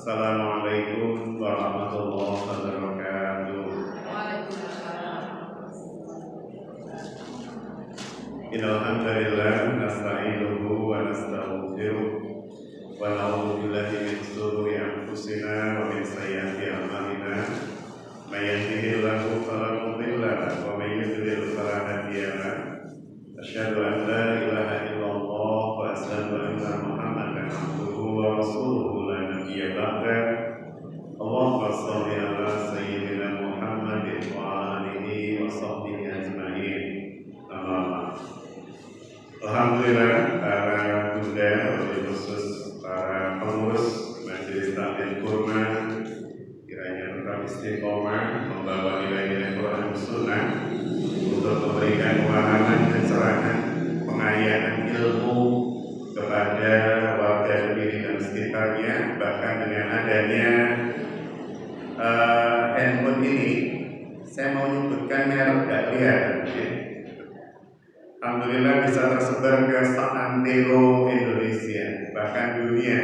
Assalamualaikum warahmatullahi wabarakatuh. Innal hamdalillah nasta'inuhu wa nastaghfiruh wa na'udzu billahi min shururi anfusina wa min sayyiati a'malina. May yahdihillahu fala mudilla lahu wa may yudlil fala hadiya lahu. Asyhadu an la ilaha illallah wa asyhadu anna Muhammadan abduhu wa rasuluhu la nabiyya ba'da. Allahumma shalli ala sayyidina Muhammadin wa alihi wa sahbihi ajma'in. Alhamdulillah, para bunda, wabil khusus para pengurus Majelis Taklim Kurma, kiranya tetap istiqomah membawa nilai-nilai Quran Sunnah untuk memberikan pemahaman, pencerahan, pengayaan ilmu kepada warga negeri dan sekitarnya. Bahkan dengan adanya handphone ini, saya mau menyebutkan merek gak kelihatan, ya. Alhamdulillah bisa tersebar ke seantero Indonesia, bahkan dunia,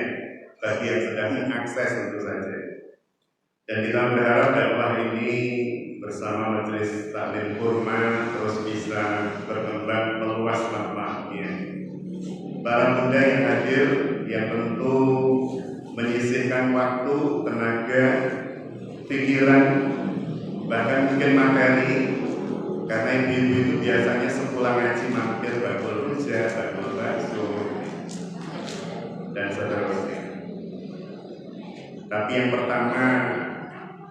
bagi yang sedang mengakses tentu saja. Dan kita berharap dakwah ini bersama Majelis Taklim Kurma terus bisa berkembang meluas manfaatnya. Para bunda yang hadir, yang tentu menyisihkan waktu, tenaga, pikiran, bahkan mungkin materi. Karena ibu-ibu itu biasanya sepulang ngaji mampir bakul rujak, bakul bakso, dan seterusnya. Tapi yang pertama,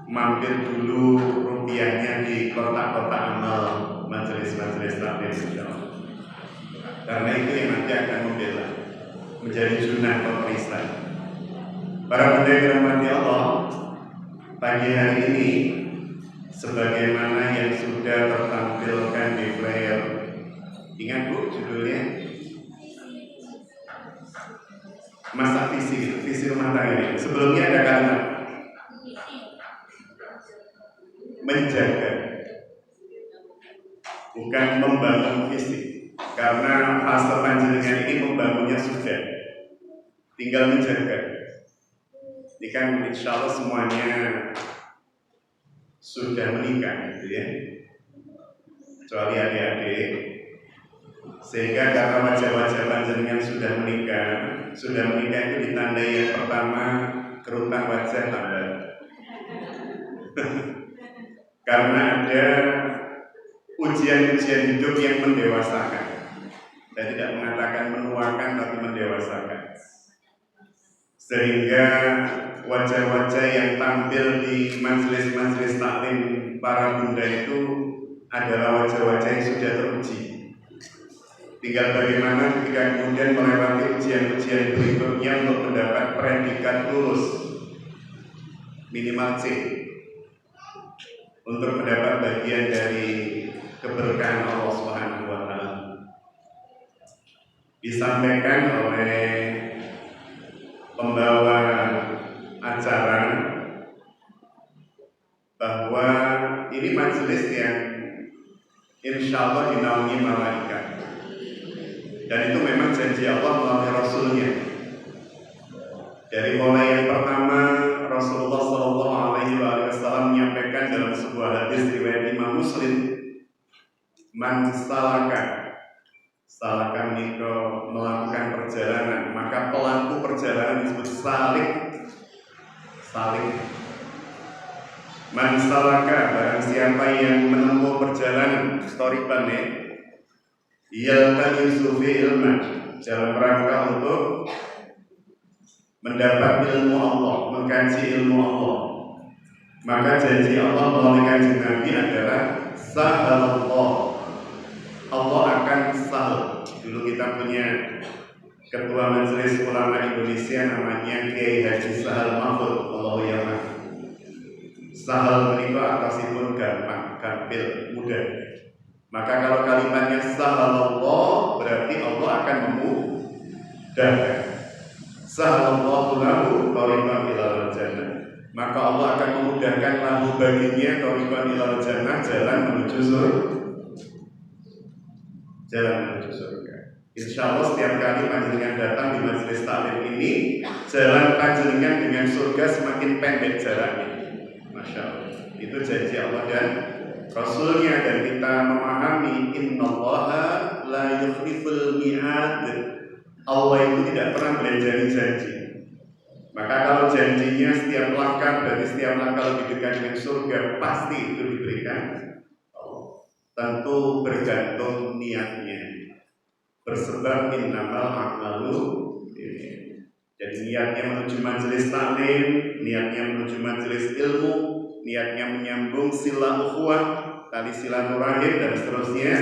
mampir dulu rupiahnya di kotak-kotak amal majelis-majelis taklim insyaallah. Karena itu yang nanti akan membela, menjadi junah pemerintah. Para bunda yang dirahmati Allah, pagi hari ini sebagaimana yang sudah tertampilkan di flyer, ingat Bu judulnya? Masak visi rumah tangga ini. Sebelumnya ada kalimat menjaga, bukan membangun visi. Karena fase panjenengan ini membangunnya sudah, tinggal menjaga. Ini kan insya Allah semuanya sudah menikah, gitu ya, kecuali adik-adik. Sehingga karena wajah-wajah panjenengan sudah menikah itu ditandai yang pertama kerutan wajah tambah. Karena ada ujian-ujian hidup yang mendewasakan. Saya tidak mengatakan menuakan, tapi mendewasakan. Sehingga wajah-wajah yang tampil di majelis-majelis taklim para bunda itu adalah wajah-wajah yang sudah teruji. Tinggal bagaimana ketika kemudian melewati ujian-ujian berikutnya untuk mendapat predikat lulus minimal C, untuk mendapat bagian dari keberkahan Allah Subhanahu wa Ta'ala. Disampaikan oleh pembawa acara bahwa ini majelis yang insya Allah dinaungi malaikat, dan itu memang janji Allah melalui Rasulnya. Dari mulai yang pertama Rasulullah SAW menyampaikan dalam sebuah hadis riwayat Imam Muslim, man salaka niko melakukan perjalanan, maka pelaku perjalanan disebut salik. Man salaka, barang siapa yang menempuh perjalanan storiban ya, yaltamisu fi ilman, dalam rangka untuk mendapat ilmu Allah, mengkaji ilmu Allah, maka janji Allah melalui kanjeng Nabi adalah sahalallah, Allah akan sahal. Dulu kita punya ketua Majelis Ulama Indonesia namanya Kiai Haji Sahal Mahfud, Allahu yarham. Sahal menikah atasipun gampang, gampil, mudah. Maka kalau kalimatnya sahalallah berarti Allah akan memudahkan. Sahalallahu lahu thariqan ilal jannah, maka Allah akan memudahkan lahu baginya thariqan ilal jannah, jalan menuju surga. Insya Allah setiap kali panjenengan datang di majelis taklim ini, jalan panjenengan dengan surga semakin pendek jaraknya. Masya Allah. Itu janji Allah dan Rasulnya, dan kita memahami innallaha la yukhliful mi'ad. Allah itu tidak pernah berjanji-janji. Maka kalau janjinya setiap langkah, berarti setiap langkah lebih dekat dengan surga, pasti itu diberikan. Tentu bergantung niatnya. Bersebab innamal a'malu. Jadi niatnya menuju majelis taklim, niatnya menuju majelis ilmu, niatnya menyambung sila ukhuwah, tali silaturahim dan seterusnya,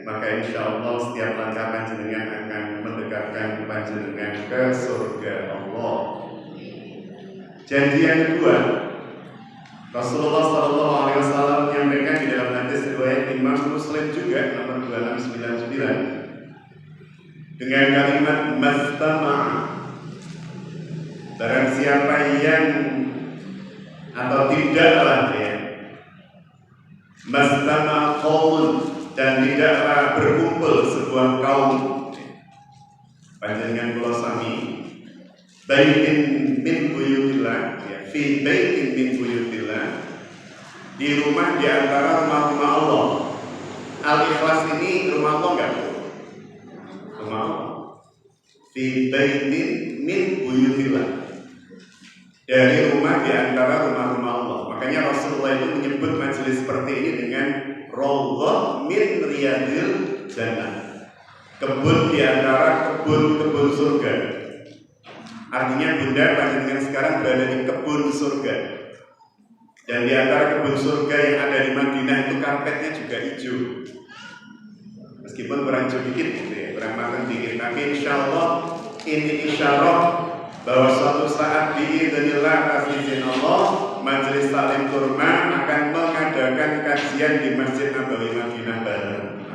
maka insya Allah setiap langkah panjenengan akan mendekatkan panjenengan ke surga Allah. Janji yang kedua, Rasulullah SAW menyampaikan di dalam hadis riwayat Imam Muslim juga nomor 2699 dengan kalimat mastama'. Barang siapa yang atau tidaklah ya mastama' qaumun, dan tidaklah berkumpul sebuah kaum, panjenengan kula sami baitin min buyutillah ya, fi baitin min buyutillah, di rumah di antara rumah-rumah Allah. Al-Ikhlas ini rumah Allah enggak? Rumah Allah. Fi baitin min buyutillah, dari rumah di antara rumah-rumah Allah. Makanya Rasulullah itu menyebut majelis seperti ini dengan Raudhah min riyadil jannah, kebun di antara kebun-kebun surga. Artinya bunda panjenengan sekarang berada di kebun surga, dan di antara kebun surga yang ada di Madinah itu karpetnya juga hijau, meskipun kurang hijau dikit gitu ya, kurang matang dikit, tapi insya Allah ini isyarat bahwa suatu saat biidznillah atas izin Allah, majelis taklim kurma akan mengadakan kajian di Masjid Nabawi Madinah bareng.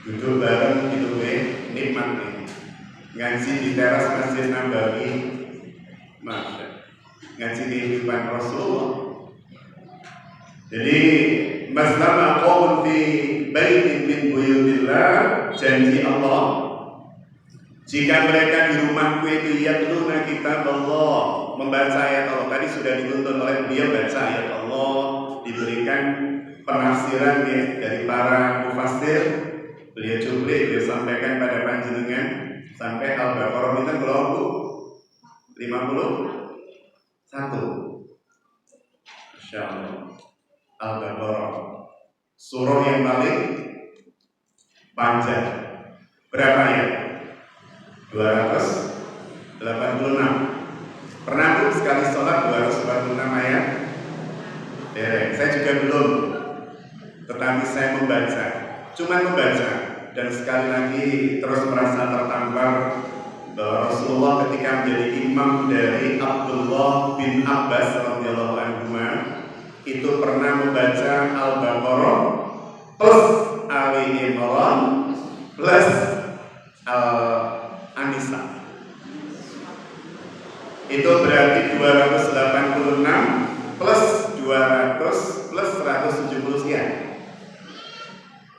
Duduk bareng gitu nikmat nih. Ngaji di teras Masjid Nabawi, Masya, ngaji kehidupan Rasulullah. Jadi maslama qawm fi baitin min buyutillah, janji Allah, jika mereka di rumahku itu yatluna kitab Allah, membaca ayat Allah. Tadi sudah dituntun oleh beliau baca ayat Allah, diberikan penafsiran ya, dari para mufassir. Beliau cuplik, beliau sampaikan pada panjenengan sampai Al-Baqarah itu berapa? 51. Masya Allah. Al-Baqarah, surah yang paling panjang. Berapa ya? 286. Pernah tuh sekali sholat 246 ayat? Saya juga belum, tetapi saya membaca, cuma membaca, dan sekali lagi terus merasa tertampar bahwa Rasulullah ketika menjadi imam dari Abdullah bin Abbas radhiyallahu anhu itu pernah membaca Al-Baqarah plus Ali Imran plus An-Nisa. Itu berarti 286 plus 200 plus 170 sekian.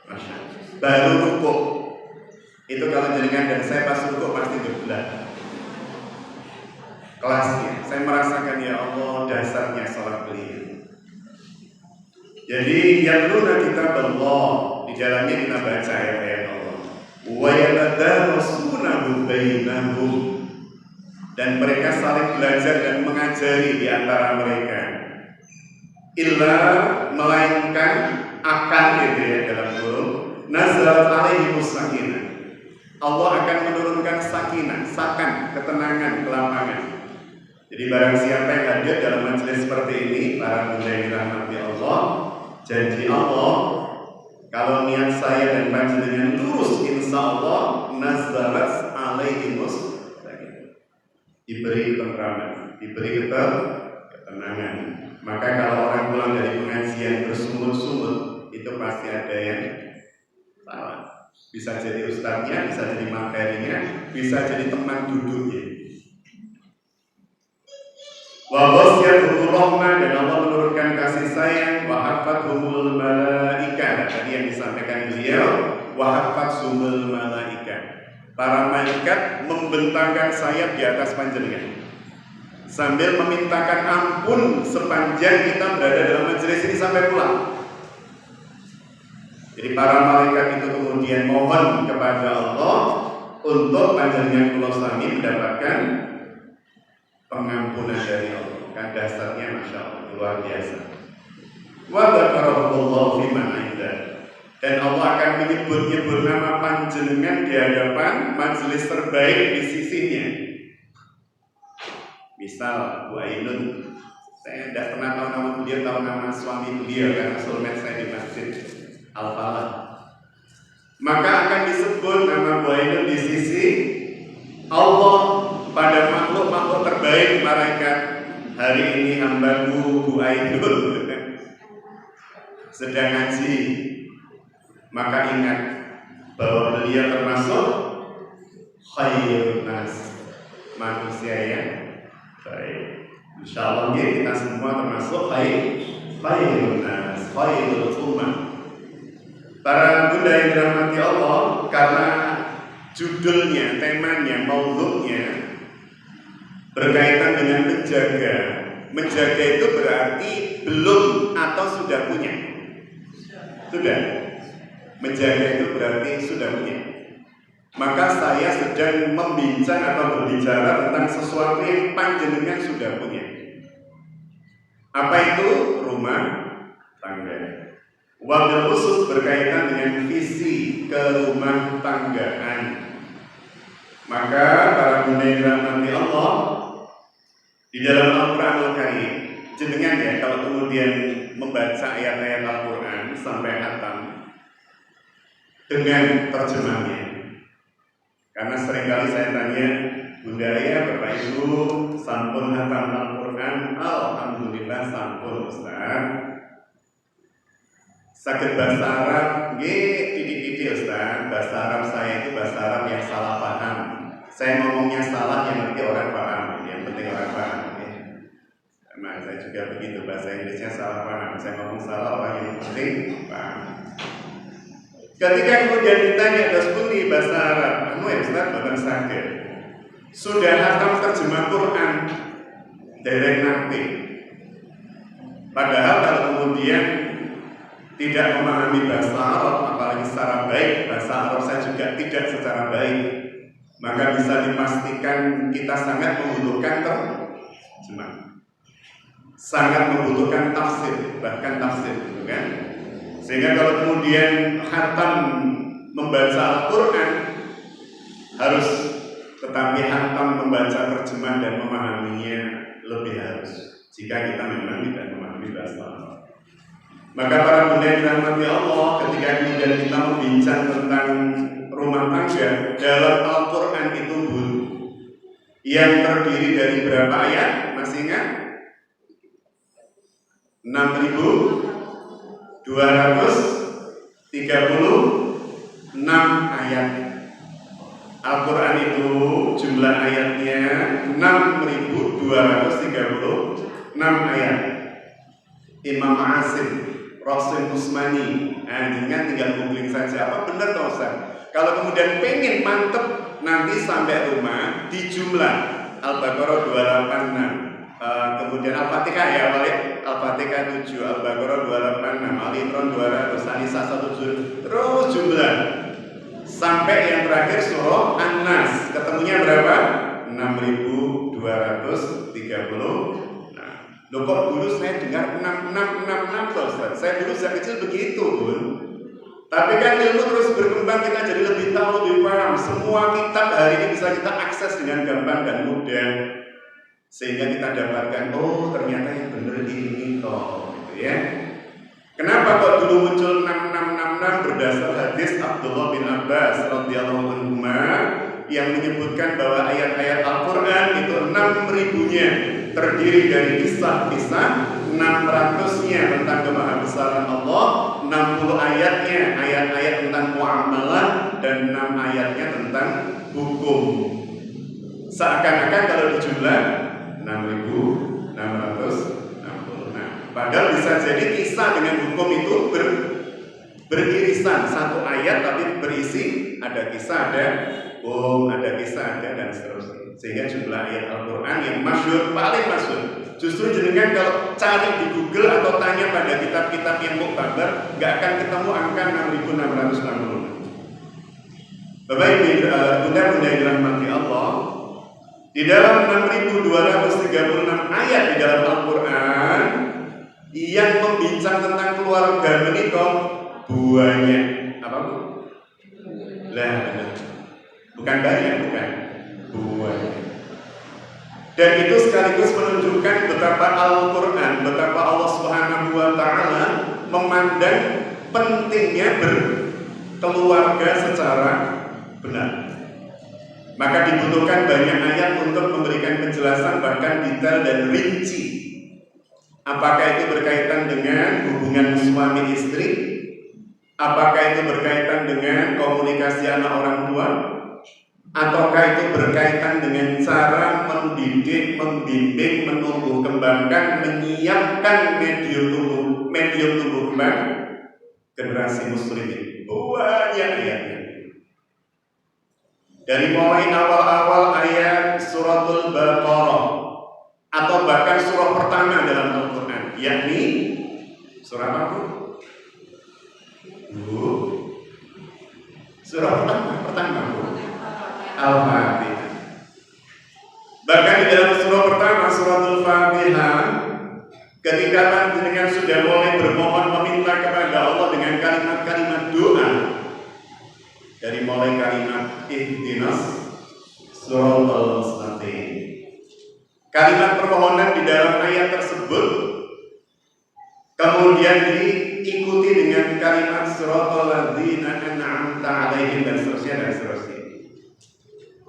Masya Allah. Baru rukuk. Itu kalau jenengan dan saya pas rukuk pasti berbelah kelasnya. Saya merasakan ya Allah dasarnya sholat beliau. Jadi yang luna kitab Allah, di dalamnya kita baca ayat-ayat Allah. Wa yatadarasunahu bainahum, dan mereka saling belajar dan mengajari di antara mereka. Illa, melainkan akan gitu ya dalam guru. Nazalat alaihimus sakinah, Allah akan menurunkan sakinah, sakan, ketenangan, kelapangan. Jadi barang siapa yang hadir dalam majelis seperti ini, para bunda yang dirahmati Allah, janji Allah, kalau niat saya dan panjenengan lurus, insya Allah nazalat alaihimus sakinah, diberi ketenteraman, diberi ketenangan. Maka kalau orang pulang dari pengajian bersungut-sungut, itu pasti ada yang salah. Bisa jadi ustadznya, bisa jadi materinya, bisa jadi teman duduknya. Wa ghasyiyatuhum rahmah, dan Allah menurunkan kasih sayang. Wa hafathumul malaika, tadi yang disampaikan beliau. Wahafatsumul malaika. Para malaikat membentangkan sayap di atas panjenengan sambil memintakan ampun sepanjang kita berada dalam majelis ini sampai pulang. Jadi para malaikat itu kemudian mohon kepada Allah untuk panjenengan kula sami mendapatkan pengampunan dari Allah. Kan dasarnya Masya Allah luar biasa. Wa dzakarallahu fi man indah. Dan Allah akan menyebut-nyebut nama panjenengan di hadapan majelis terbaik di sisinya. Misal Bu Ainun, saya tidak pernah tahu nama beliau, tahu nama suami beliau karena soulmate saya di Masjid Al-Falah. Maka akan disebut nama Bu Ainun di sisi Allah pada makhluk-makhluk terbaik malaikat. Hari ini hambaku Bu Ainun sedang ngaji. Maka ingat bahwa beliau termasuk khairun nas, manusia yang baik. Insyaallah kita semua termasuk khairun nas, khairul ummah. Para bunda yang dirahmati Allah, karena judulnya, temanya, maudhu'nya berkaitan dengan menjaga. Menjaga itu berarti belum atau sudah punya. Sudah. Menjaga itu berarti sudah punya. Maka saya sedang membincang atau berbicara tentang sesuatu yang panjenengan sudah punya. Apa itu? Rumah tangga. Wabil khusus berkaitan dengan visi kerumah tanggaan. Maka para bunda yang dirahmati Allah, di dalam Al-Quran Al-Karim, jenengan ya kalau kemudian membaca ayat-ayat Al-Quran sampai hatam dengan terjemahnya. Karena seringkali saya tanya, Bunda ya, Bapak Ibu, sampun hatam Al-Quran? Alhamdulillah sampun Ustaz. Sakit bahasa Arab, titik-titik Ustaz. Bahasa Arab saya itu bahasa Arab yang salah paham. Saya ngomongnya salah, yang nanti orang paham. Yang penting orang paham. Nah, saya juga begitu, bahasa Inggrisnya salah paham. Saya ngomong salah, orang yang penting paham. Ketika kemudian ditanya Dasbuni bahasa Arab, kamu ya Ustaz bahkan sakit. Sudah hatam terjemah Quran derek nanti. Padahal kalau kemudian tidak memahami bahasa Arab, apalagi secara baik, bahasa Arab saya juga tidak secara baik, maka bisa dipastikan kita sangat membutuhkan terjemah, sangat membutuhkan tafsir, bahkan tafsir, gitu kan? Sehingga kalau kemudian khatam membaca Al-Quran harus, tetapi khatam membaca terjemah dan memahaminya lebih harus. Jika kita memang tidak memahami bahasa Arab, maka para bunda yang dirahmati Allah, ketika kemudian kita membincang tentang rumah tangga dalam Al-Quran itu yang terdiri dari berapa ayat? Masih ingat? 6.236 ayat. Al-Quran itu jumlah ayatnya 6.236 ayat. Imam Asim, Rasul Usmani, jangan tinggal googling saja. Apa benar toh Ustaz? Kalau kemudian pengen mantep nanti sampai rumah di jumlah Al-Baqarah 286. Kemudian Al-Fatihah ya balik, Al-Fatihah 7, Al-Baqarah 286, Ali Imran 200, An-Nisa 17, terus jumlah sampai yang terakhir surah An-Nas, ketemunya berapa? 6.230. Nah, loh kok dulu saya dengar 6666 loh Ustaz. Saya dulu sejak kecil begitu Bun. Tapi kan ilmu terus berkembang, kita jadi lebih tahu, lebih paham. Semua kitab hari ini bisa kita akses dengan gampang dan mudah. Sehingga kita dapatkan, oh ternyata yang benar ini toh, gitu ya. Kenapa kok dulu muncul 6666 berdasar hadis Abdullah bin Abbas radhiyallahu anhu yang menyebutkan bahwa ayat-ayat Al-Quran itu 6.000-nya terdiri dari kisah-kisah, 600-nya tentang kemahabesaran Allah, 60 ayatnya ayat-ayat tentang muamalah, dan 6 ayatnya tentang hukum. Seakan-akan kalau dijumlah 6.660. Nah, padahal bisa jadi kisah dengan hukum itu beririsan, satu ayat tapi berisi ada kisah, ada ada kisah, ada dan seterusnya. Sehingga jumlah ayat Al-Quran yang masyhur, paling masyhur, justru jenengan kalau cari di Google atau tanya pada kitab-kitab yang muktabar, nggak akan ketemu angka 6.666. Bapak Ibu, bunda-bunda yang dirahmati Allah, di dalam 6.236 ayat di dalam Al-Quran yang membincang tentang keluarga menikah banyak. Apa Bu? Lah, bukan banyak, bukan banyak. Dan itu sekaligus menunjukkan betapa Al-Quran, betapa Allah Subhanahu wa Ta'ala memandang pentingnya berkeluarga secara benar. Maka dibutuhkan banyak ayat untuk memberikan penjelasan, bahkan detail dan rinci. Apakah itu berkaitan dengan hubungan suami istri? Apakah itu berkaitan dengan komunikasi anak orang tua? Ataukah itu berkaitan dengan cara mendidik, membimbing, menumbuh kembangkan, menyiapkan medium tumbuh kembang generasi muslimin? Banyak ayatnya. Dari mulai awal-awal ayat suratul Baqarah atau bahkan surah pertama dalam Al-Quran, yakni surah apa? Surah pertama Al-Fatihah. Bahkan di dalam surah pertama, suratul Fatihah, ketika panjenengan sudah mulai bermohon meminta kepada Allah dengan kalimat-kalimat doa, dari mulai kalimat ihdinas siratal mustaqim, kalimat permohonan di dalam ayat tersebut kemudian diikuti dengan kalimat siratal ladzina an'amta 'alaihim dan seterusnya dan seterusnya.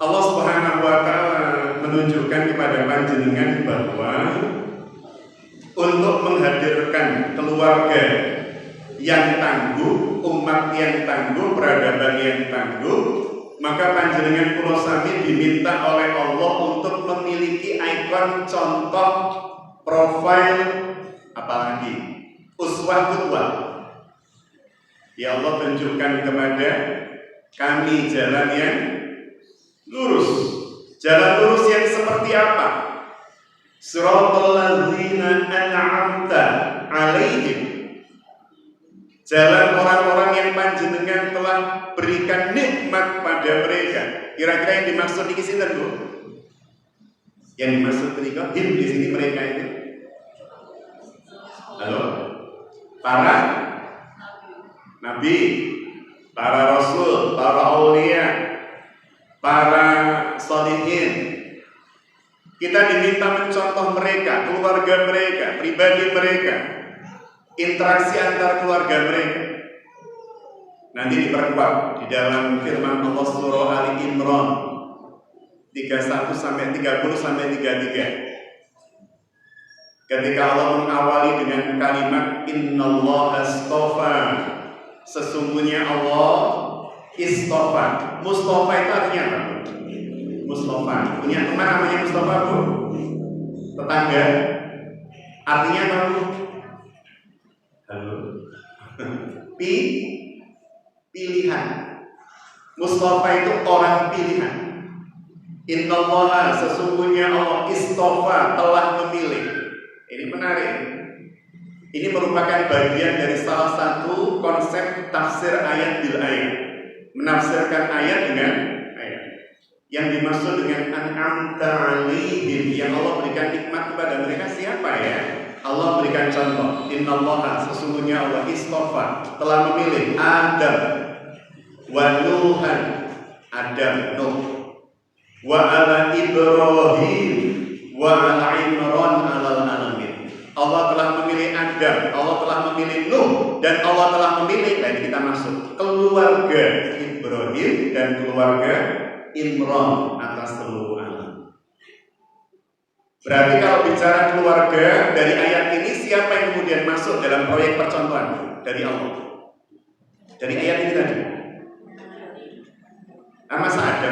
Allah Subhanahu wa Ta'ala menunjukkan kepada panjenengan bahwa untuk menghadirkan keluarga yang tangguh, umat yang tangguh, peradaban yang tangguh, maka panjenengan kula sami diminta oleh Allah untuk memiliki ikon, contoh, profil, apalagi uswah qudwah. Ya Allah, tunjukkan kepada kami jalan yang lurus. Jalan lurus yang seperti apa? Siratal ladzina an'amta 'alaihim, jalan orang-orang yang panjenengan telah berikan nikmat pada mereka. Kira-kira yang dimaksud di sini Bu? Yang dimaksud ketika him di sini mereka itu? Halo? Para nabi, para rasul, para aulia, para sholihin. Kita diminta mencontoh mereka, keluarga mereka, pribadi mereka, interaksi antar keluarga mereka. Nanti diperkuat di dalam firman Allah surah Ali Imran 31 sampai 30 sampai 33. Ketika Allah mengawali dengan kalimat innallaha astafa, sesungguhnya Allah istafa. Mustafa itu artinya apa? Mustafa. Punya teman namanya Mustafa Bu? Tetangga. Artinya apa Bu? Halo. Pilihan. Mustafa itu orang pilihan. Innallaha, sesungguhnya Allah istafa, telah memilih. Ini menarik. Ini merupakan bagian dari salah satu konsep tafsir ayat bil ayat. Menafsirkan ayat dengan ayat. Yang dimaksud dengan an'amta 'alaihim, yang Allah berikan nikmat kepada mereka siapa ya? Allah berikan contoh. Innallaha, sesungguhnya Allah istafa, telah memilih Adam wa Nuhan, Adam Nuh, wa ala Ibrahim wa ala Imran alal alamin. Allah telah memilih Adam, Allah telah memilih Nuh, dan Allah telah memilih, nah ini kita masuk, keluarga Ibrahim dan keluarga Imran atas seluruh alam. Berarti kalau bicara keluarga dari ayat ini, siapa yang kemudian masuk dalam proyek percontohan dari Allah? Dari ayat ini tadi. Masa ada.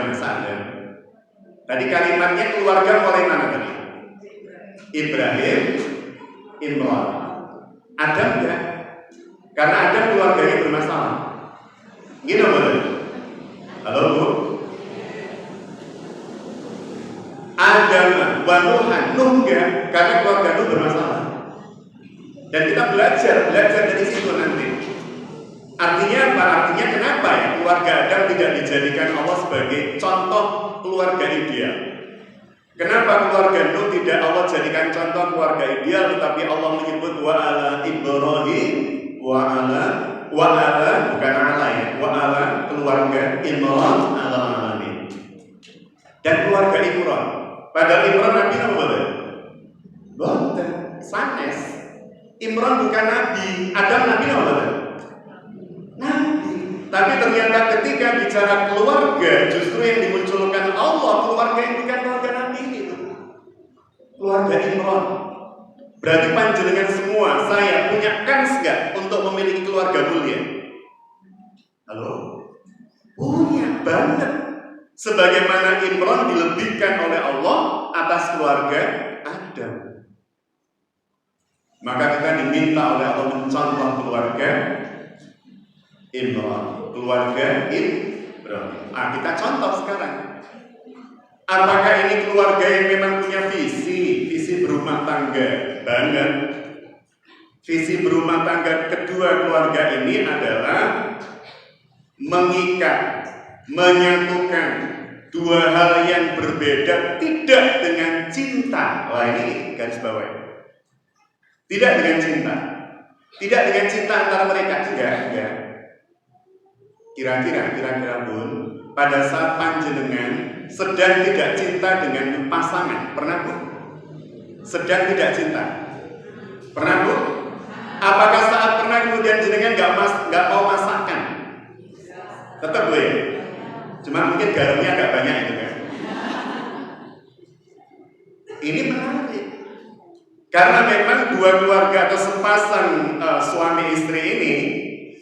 Tadi kalimatnya keluarga mulai mana tadi? Ibrahim, Imran. Adam enggak? Karena Adam keluarganya bermasalah. Gini boleh? Halo Bu? Adam, Nuhan, Nuh enggak, karena keluarga Nuh bermasalah. Dan kita belajar dari situ nanti. Artinya apa? Artinya kenapa ya keluarga Adam tidak dijadikan Allah sebagai contoh keluarga ideal? Kenapa keluarga Nuh tidak Allah jadikan contoh keluarga ideal, tetapi Allah menyebut wa ala Ibrahim wa ala bukan ala ya, wa ala keluarga Imran ala alamin. Dan keluarga Imran. Padahal Imran Nabi apa boleh? Boten, sanes. Imran bukan Nabi, Adam Nabi apa boleh? Nabi. Tapi ternyata ketika bicara keluarga, justru yang dimunculkan Allah keluarga yang bukan keluarga Nabi itu. Keluarga Imran. Berarti panjenengan semua, saya punya kans gak untuk memiliki keluarga mulia? Halo? Punya banget. Sebagaimana Imran dilebihkan oleh Allah atas keluarga Adam. Maka kita diminta oleh Allah mencontoh keluarga Imran, keluarga Ibrahim. Kita contoh sekarang. Apakah ini keluarga yang memang punya visi berumah tangga banget? Visi berumah tangga kedua keluarga ini adalah mengikat, menyatukan dua hal yang berbeda tidak dengan cinta. Wah, ini garis bawah. Tidak dengan cinta. Tidak dengan cinta antara mereka. Enggak. Kira-kira Bun, pada saat panjenengan sedang tidak cinta dengan pasangan, pernah Bu? Sedang tidak cinta, pernah Bu? Apakah saat pernah kemudian jenengan nggak mau masakan? Tetap Bu ya? Cuma mungkin garamnya agak banyak itu kan? Ini menarik, karena memang dua keluarga atau sepasang suami istri ini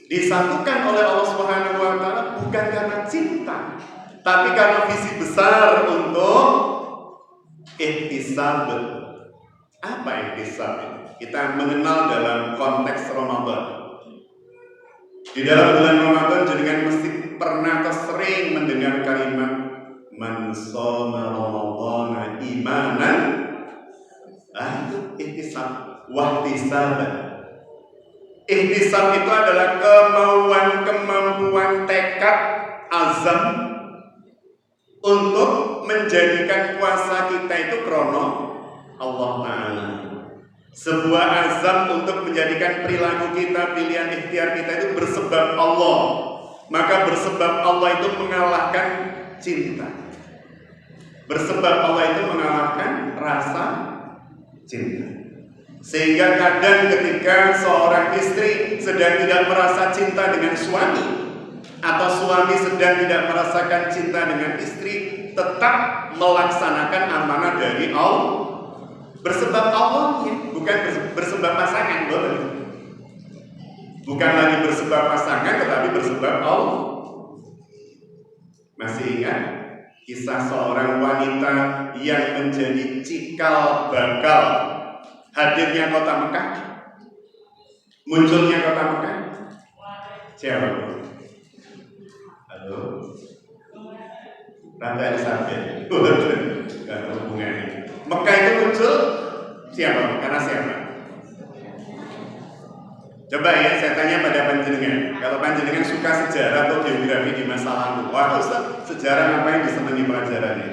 disatukan oleh Allah Subhanahu wa taala bukan karena cinta, tapi karena visi besar untuk ihtisab. Apa ihtisab? Kita mengenal dalam konteks Ramadan. Di dalam bulan Ramadan jenengan mesti pernah atau sering mendengar kalimat man shoma ramadhana imanan. Itu ihtisab, wahtisaban. Ihtisab itu adalah kemampuan tekad azam untuk menjadikan puasa kita itu krono Allah Ta'ala. Sebuah azam untuk menjadikan perilaku kita, pilihan ikhtiar kita itu bersebab Allah. Maka bersebab Allah itu mengalahkan cinta. Bersebab Allah itu mengalahkan rasa cinta. Sehingga kadang ketika seorang istri sedang tidak merasa cinta dengan suami, atau suami sedang tidak merasakan cinta dengan istri, tetap melaksanakan amanah dari Allah. Bersebab Allahnya, bukan bersebab pasangan, boleh. Bukan lagi bersebab pasangan, tetapi bersebab Allah. Masih ingat kisah seorang wanita yang menjadi cikal bakal hadirnya kota Mekah? Munculnya kota Mekah? Siapa? Halo? Ratu Elizabeth. Gak ada hubungannya. Mekah itu muncul siapa? Karena siapa? Coba ya, saya tanya pada panjenengan. Kalau panjenengan suka sejarah atau geografi di masa lalu, wah Ustaz, sejarah ngapain disenangi pelajarannya?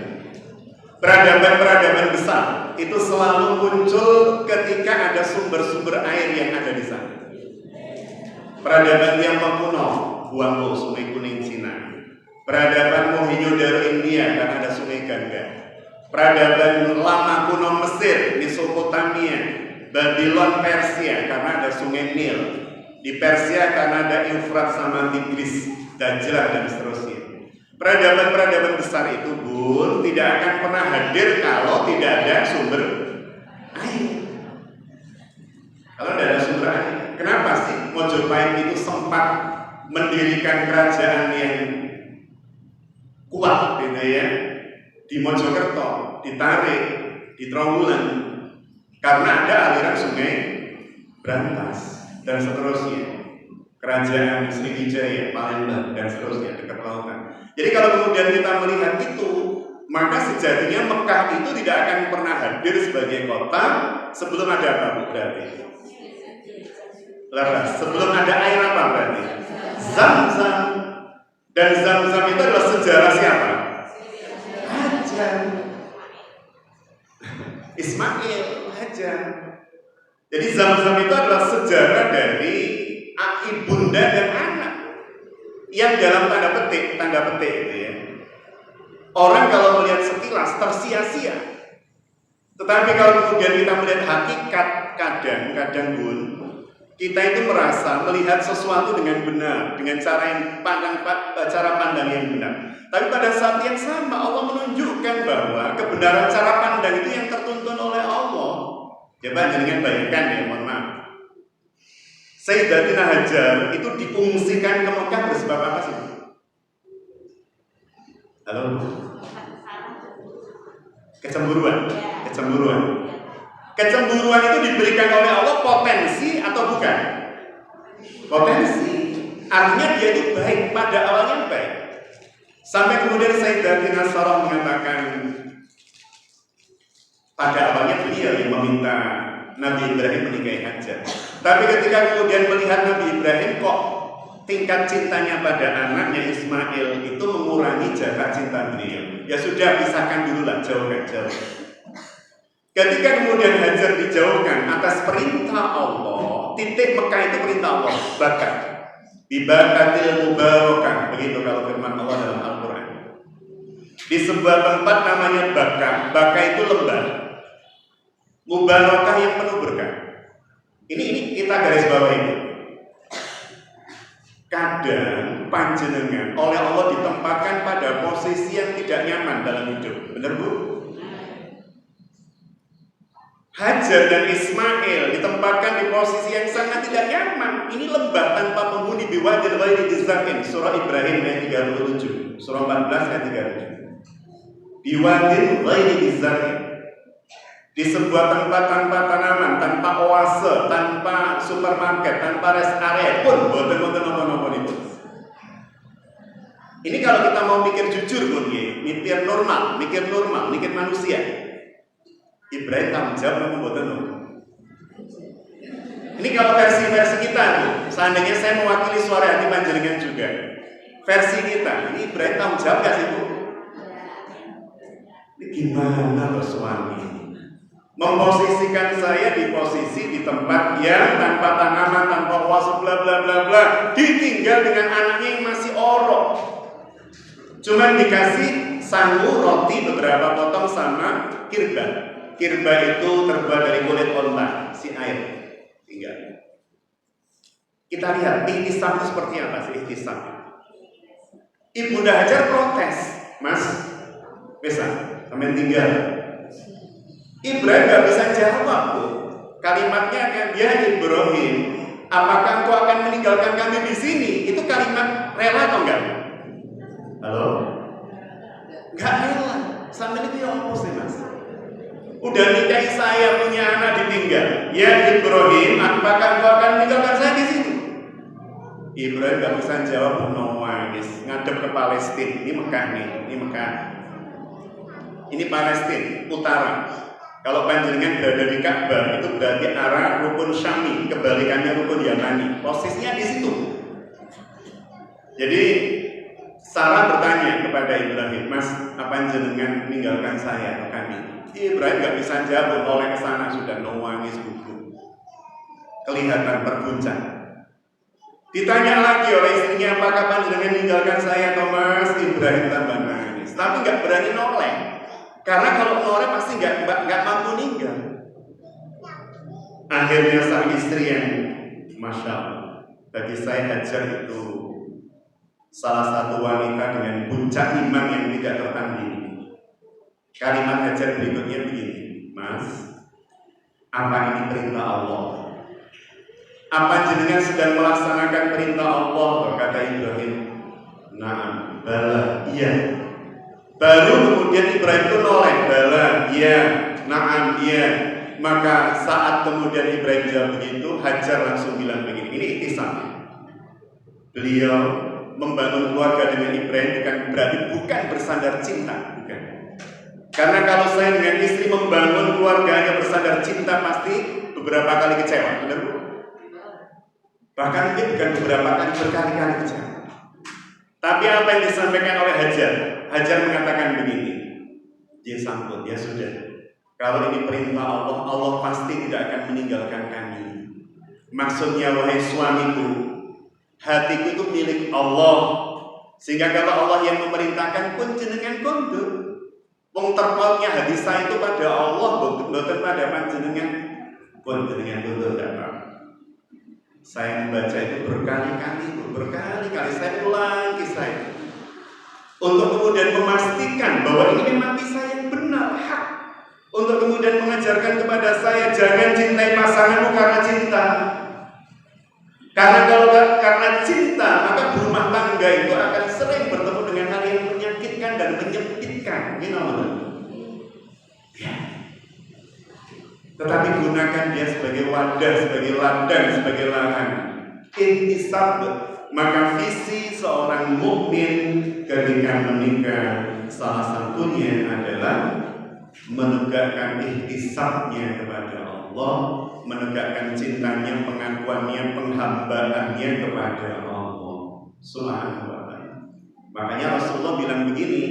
Peradaban besar itu selalu muncul ketika ada sumber-sumber air yang ada di sana. Peradaban Tiongkok kuno, Huangpu, Sungai Kuning Cina. Peradaban Mohenjo-daro India karena ada Sungai Gangga. Peradaban lama kuno Mesir, Mesopotamia, Babylon Persia karena ada Sungai Nil. Di Persia karena ada Eufrat sama Tigris, Dajlah dan seterusnya. Peradaban besar itu Bun tidak akan pernah hadir kalau tidak ada sumber air. Kalau tidak ada sumber air, kenapa sih Mojopahit itu sempat mendirikan kerajaan yang kuat gitu ya, di Mojokerto, di Tarik, di Trowulan, karena ada aliran sungai Brantas dan seterusnya. kerajaan Sriwijaya, Palembang, dan seterusnya dekat lautan. Jadi kalau kemudian kita melihat itu, maka sejatinya Mekah itu tidak akan pernah hadir sebagai kota sebelum ada apa berarti? Laras, sebelum ada air apa berarti? Zam-zam. Dan Zam-zam itu adalah sejarah siapa? Hajar. Ismail, Hajar. Jadi Zam-zam itu adalah sejarah dari ibunda dan anak yang dalam tanda petik itu ya. Orang kalau melihat sekilas tersia-sia. Tetapi kalau kemudian kita melihat hakikat, kadang pun kita itu merasa melihat sesuatu dengan benar, dengan cara pandang yang benar. Tapi pada saat yang sama Allah menunjukkan bahwa kebenaran cara pandang itu yang tertuntun oleh Allah. Coba jangan bayangkan ya, mohon maaf. Sayyidatina Hajar itu diungsikan ke Mekah bersebab apa sih? Halo? Kecemburuan. Kecemburuan itu diberikan oleh Allah potensi atau bukan? Potensi. Artinya dia itu baik, pada awalnya baik. Sampai kemudian Sayyidatina Sarah mengatakan pada awalnya beliau yang meminta Nabi Ibrahim menikahi Hajar. Tapi ketika kemudian melihat Nabi Ibrahim kok tingkat cintanya pada anaknya Ismail itu mengurangi jarak cinta beliau. Ya sudah, pisahkan dulu lah, jauhkan. Ketika kemudian Hajar dijauhkan atas perintah Allah, titik Mekah itu perintah Allah, bakar. Bibakatil mubarakah, begitu kalau firman Allah dalam Al-Quran. Di sebuah tempat namanya Baka itu lembah. Mubarakah yang penuh berkah. Ini kita garis bawah ini. Kadang panjenengan oleh Allah ditempatkan pada posisi yang tidak nyaman dalam hidup. Benar Bu? Hajar dan Ismail ditempatkan di posisi yang sangat tidak nyaman. Ini lembah tanpa penghuni, biwadil ghairi dzar'in. Surah Ibrahim ayat 37. Surah 14 ayat 37. Biwadil ghairi dzar'in. Di sebuah tempat tanpa tanaman, tanpa oase, tanpa supermarket, tanpa rest area pun, boten itu. Ini kalau kita mau mikir jujur pun, mikir normal, mikir manusia. Ibrahim tanggung jawab memang boten. Ini kalau versi kita, seandainya saya mewakili suara hati panjenengan juga. Versi kita, ini Ibrahim tanggung jawab gak sih Bu? Ini gimana loh suami? Memposisikan saya di posisi di tempat yang tanpa tanaman, tanpa oase, bla bla bla bla, ditinggal dengan anaknya yang masih orok. Cuman dikasih sangu roti beberapa potong sama kirba. Kirba itu terbuat dari kulit onta, si air. Tinggal. Kita lihat ihtisam itu seperti apa sih ihtisam? Ibunda Hajar protes, Mas, bisa, sampai tinggal. Ibrahim gak bisa jawab Bu. Kalimatnya kan, ya Ibrahim, apakah engkau akan meninggalkan kami di sini? Itu kalimat rela atau enggak? Halo? Gak rela. Sampai itu ya apa sih Mas? Udah nikahi saya, punya anak ditinggal. Ya Ibrahim, apakah engkau akan meninggalkan saya di sini? Ibrahim gak bisa jawab, nangis, ngadep ke Palestina. Ini Mekah nih, ini Mekah. Ini Palestina, utara. Kalau panjenengan berada di Ka'bah itu berarti arah rukun Syami, kebalikannya rukun Yamani. Posisinya di situ. Jadi Sarah bertanya kepada Ibrahim, Mas, apa jenengan meninggalkan saya atau kami? Ibrahim gak bisa jawab, oleh ke sana sudah nangis gugup. Kelihatan berguncang. Ditanya lagi oleh istrinya, apakah panjenengan meninggalkan saya atau Mas? Ibrahim tambah nangis, tapi gak berani noleh. Karena kalau noleh pasti nggak mampu ninggal. Akhirnya sang istri yang Masya Allah, bagi saya Hajar itu salah satu wanita dengan puncak iman yang tidak tertandingi. Kalimat Hajar berikutnya begini, Mas, apa ini perintah Allah? Apa jenengan sedang melaksanakan perintah Allah? Kata Ibrahim, Naam, bala, iya. Baru kemudian Ibrahim itu noleh, bala, iya, naam, iya. Maka saat kemudian Ibrahim jawab begitu, Hajar langsung bilang begini, ini ihtisam. Beliau membangun keluarga dengan Ibrahim bukan bersandar cinta, bukan. Karena kalau saya dengan istri membangun keluarganya bersandar cinta, pasti beberapa kali kecewa, benar? Bahkan mungkin bukan beberapa kali, berkali-kali kecewa. Tapi apa yang disampaikan oleh Hajar? Hajar mengatakan begini, dia sambut, ya sudah. Kalau ini perintah Allah, Allah pasti tidak akan meninggalkan kami. Maksudnya, wahai suamiku, hatiku itu milik Allah. Sehingga kalau Allah yang memerintahkan pun jenengan konduk. Wong terpautnya hati saya itu pada Allah, bukan pada panjenengan. Pun jenengan konduk dapat. Saya membaca itu berkali-kali saya ulang kisah itu. Untuk kemudian memastikan bahwa ini memang kisah yang benar, hak. Untuk kemudian mengajarkan kepada saya, jangan cintai pasanganmu karena cinta. Karena kalau karena cinta, maka berumah tangga itu akan sering bertemu dengan hal yang menyakitkan dan menyempitkan. Gitu, ya. Tetapi gunakan dia sebagai wadah, sebagai ladang, sebagai lahan. Intisab, maka visi seorang mukmin ketika menikah salah satunya adalah menegakkan ihtisabnya kepada Allah, menegakkan cintanya, pengakuannya, penghambaannya kepada Allah Subhanahu wa ta'ala. Makanya Rasulullah bilang begini,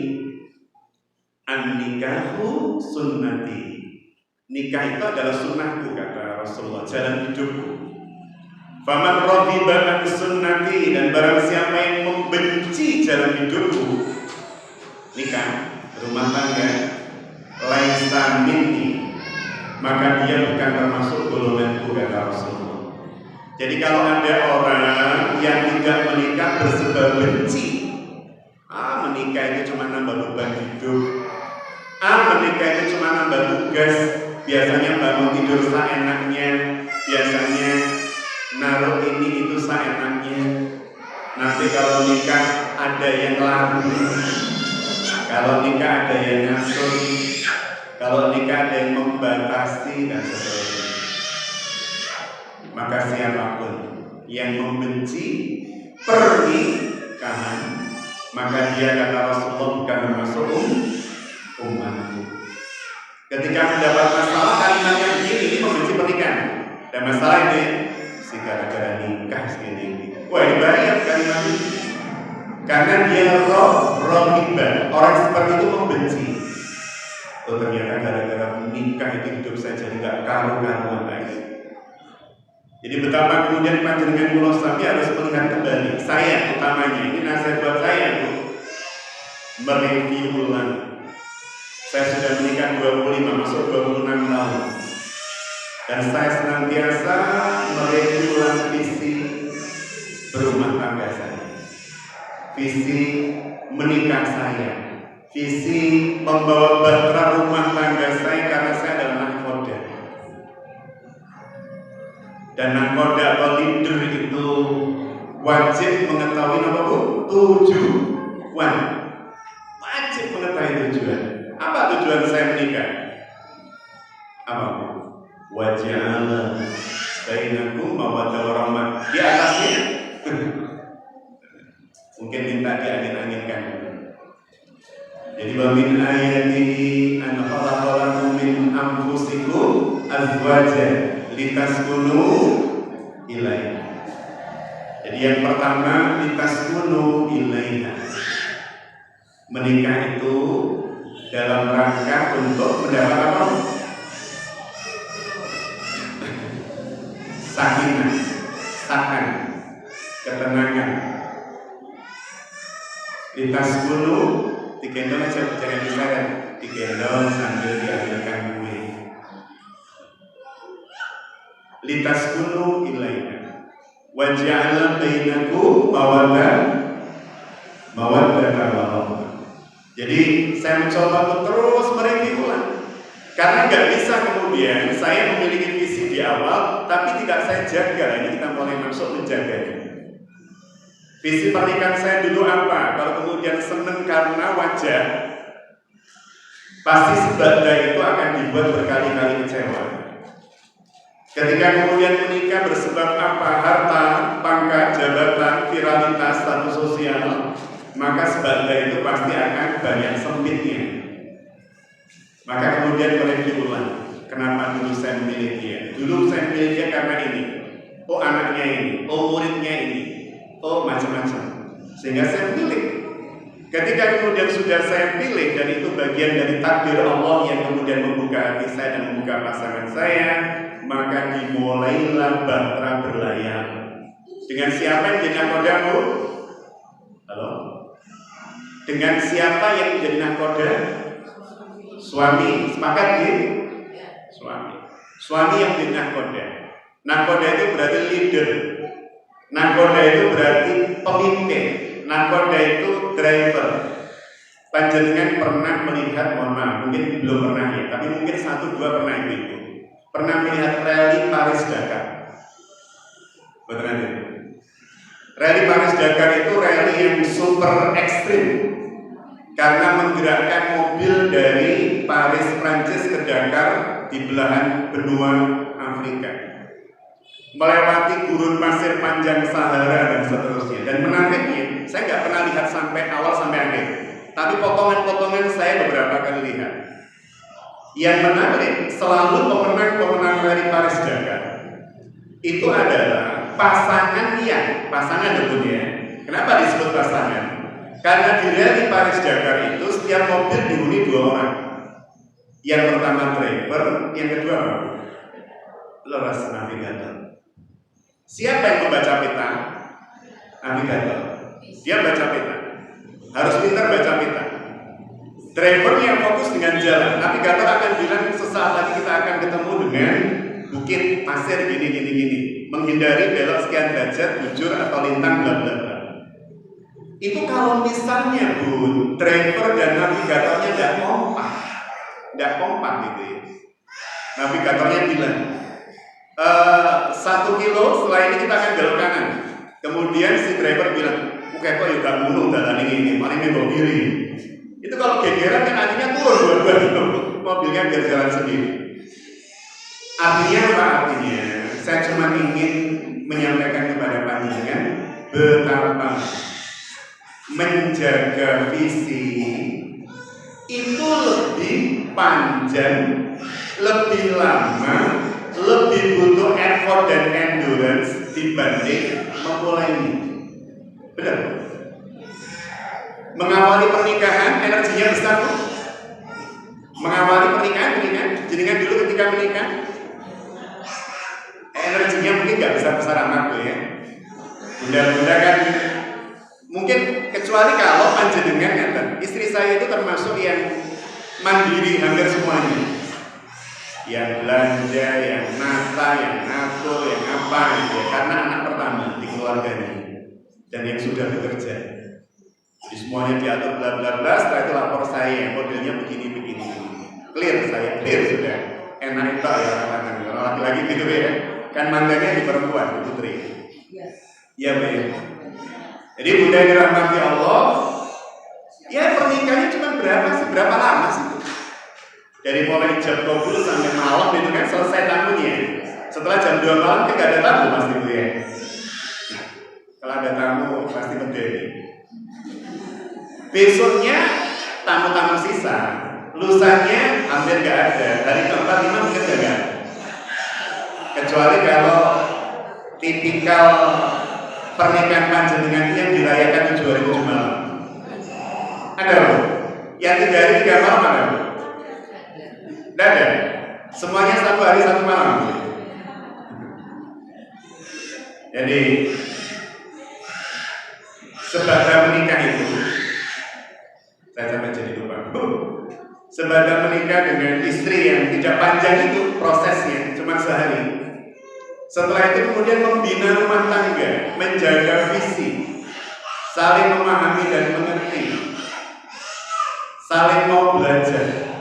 an-nikahu sunnati. Nikah itu adalah sunnahku, kata Rasulullah, jalan hidupku. Faman raghiba an sunnati, dan barang siapa yang membenci jalan hidupku, nikah, rumah tangga, laisa minni, maka dia bukan termasuk golonganku, kata Rasulullah. Jadi kalau ada orang yang tidak menikah bersebab benci, menikah itu cuma nambah beban hidup, menikah itu cuma nambah tugas, biasanya bangun tidur seenaknya, biasanya naruh ini itu seenaknya. Nanti kalau nikah ada yang larut, kalau nikah ada yang ngatur, kalau nikah ada yang membatasi dan sebagainya. Maka siapapun yang membenci pernikahan, maka dia, kata Rasulullah, bukan termasuk umatku. Ketika mendapat masalah, kalimat yang begini, ini membenci pernikahan. Dan masalah ini si gara-gara nikah segini. Wah, ini bahaya kalimat ini. Karena dia rohibah, orang seperti itu membenci. Oh, ternyata gara-gara menikah itu hidup saya jadi gak karu-karuan lagi. Jadi betapa kemudian panjenengan Mulo Sami harus melihat kembali. Saya utamanya, ini nasihat buat saya, Bu, mereview ulang. Saya sudah menikah 25, masuk 26 tahun. Dan saya senantiasa mereview ulang visi berumah tangga saya, visi menikah saya, visi membawa bahtera rumah tangga saya, karena saya adalah nahkoda. Dan nahkoda atau leader itu wajib mengetahui apa, Bu? Tujuan. Wajib mengetahui tujuan. Apa tujuan saya menikah? Apa, Bu? Waja'ala bainakum mawaddah warahmah. Di atasnya mungkin minta diangin-anginkan. Jadi wa min ayatihi an khalaqa lakum min anfusikum azwajan litaskunu ilaiha. Jadi yang pertama, litaskunu ilaiha. Menikah itu dalam rangka untuk mendapat apa? Sakinah, sakan, ketenangan. Litaskunu, digendong aja, jangan diseret, digendong sambil diambilkan kue. Litaskunu ilaiha wa ja'ala bainakum mawaddah warahmah. Jadi saya mencoba untuk terus mereview ulang, karena nggak bisa kemudian saya memiliki visi di awal tapi tidak saya jaga. Ini kita mulai masuk menjaganya. Visi pernikahan saya dulu apa? Kalau kemudian seneng karena wajah, pasti sebabnya itu akan dibuat berkali-kali kecewa. Ketika kemudian menikah bersebab apa? Harta, pangkat, jabatan, viralitas, status sosial, maka sebagai itu pasti akan banyak sempitnya. Maka kemudian boleh diulang. Kenapa dulu saya memilih dia? Dulu saya memilih dia karena ini. Oh anaknya ini, oh muridnya ini, oh macam-macam. Sehingga saya pilih. Ketika kemudian sudah saya pilih dan itu bagian dari takdir Allah yang kemudian membuka hati saya dan membuka pasangan saya, maka dimulailah bahtera berlayar. Dengan siapa yang jadi nahkodamu? Halo? Dengan siapa yang menjadi nahkoda? Suami. Sepakat di? Suami. Suami yang menjadi nahkoda. Nahkoda itu berarti leader. Nahkoda itu berarti pemimpin. Nahkoda itu driver. Panjenengan pernah melihat, mohon maaf, mungkin belum pernah ya, tapi mungkin 1-2 pernah itu. Pernah melihat rally Paris Dakar? Betul ya? Rally Paris Dakar itu rally yang super ekstrim karena menggerakkan mobil dari Paris Prancis ke Dakar di belahan benua Afrika, melewati gurun pasir panjang Sahara dan seterusnya. Dan menariknya, saya nggak pernah lihat sampai awal sampai akhir, tapi potongan-potongan saya beberapa kali lihat. Yang menarik, selalu pemenang-pemenang dari Paris Dakar itu adalah pasangan ya. Kenapa disebut pasangan? Karena di rally Paris Dakar itu setiap mobil dihuni 2 orang. Yang pertama driver, yang kedua leras navigator. Siapa yang membaca peta? Navigator. Dia baca peta. Harus pintar baca peta. Driver yang fokus dengan jalan. Navigator akan bilang sesaat lagi kita akan ketemu dengan bukit pasir gini. Menghindari belok sekian derajat, bujur atau lintang bla bla bla. Itu kalau misalnya Bun, driver dan navigatornya tidak kompak gitu ya. Navigatornya bilang 1 kilo setelah ini kita akan belok kanan. Kemudian si driver bilang, oke kok juga mulung dalam ini, paling membok kiri. Itu kalau gegeran kan artinya turun dua-dua mobilnya biar jalan sendiri. Artinya apa artinya? Saya cuma ingin menyampaikan kepada panjenengan betapa menjaga visi itu lebih panjang, lebih lama, lebih butuh effort dan endurance dibanding memulainya. Benar? Mengawali pernikahan energinya besar tuh. Mengawali pernikahan, jenengan dulu ketika menikah energinya mungkin nggak besar amat tuh ya. Bunda-bunda kan mungkin, kecuali kalau panjenengan istri saya itu termasuk yang mandiri hampir semuanya. Yang belanja, yang nata, yang ngatur, yang apa gitu ya. Karena anak pertama di keluarganya dan yang sudah bekerja. Jadi semuanya diatur bla bla bla. Setelah itu lapor saya, modelnya begini. Clear sudah. Enak itu ya orang-orang. Kalau laki-laki gitu ya. Kan mantannya di perempuan, di putri. Iya ya. Jadi bunda dirahmati Allah. Ya pernikahannya cuma berapa lama sih? Dari mulai jam 20 sampai malam itu kan selesai tamunya. Setelah jam 2 malam kan gak ada tamu pasti itu ya. Nah, kalau ada tamu pasti berdiri. Besoknya tamu-tamu sisa, lusanya hampir gak ada. Hari keempat 5 mungkin gak ada. Kecuali kalau tipikal pernikahan panjenengan yang dirayakan 7 hari 7 malam. Ada loh. Yang 3 hari 3 malam ada loh. Tidak ada. Semuanya 1 hari 1 malam. Jadi sebagai menikah itu, saya sampai jadi lupa. Sebagai menikah dengan istri yang tidak panjang itu prosesnya cuma sehari. Setelah itu kemudian membina rumah tangga, menjaga visi, saling memahami dan mengerti, saling mau belajar.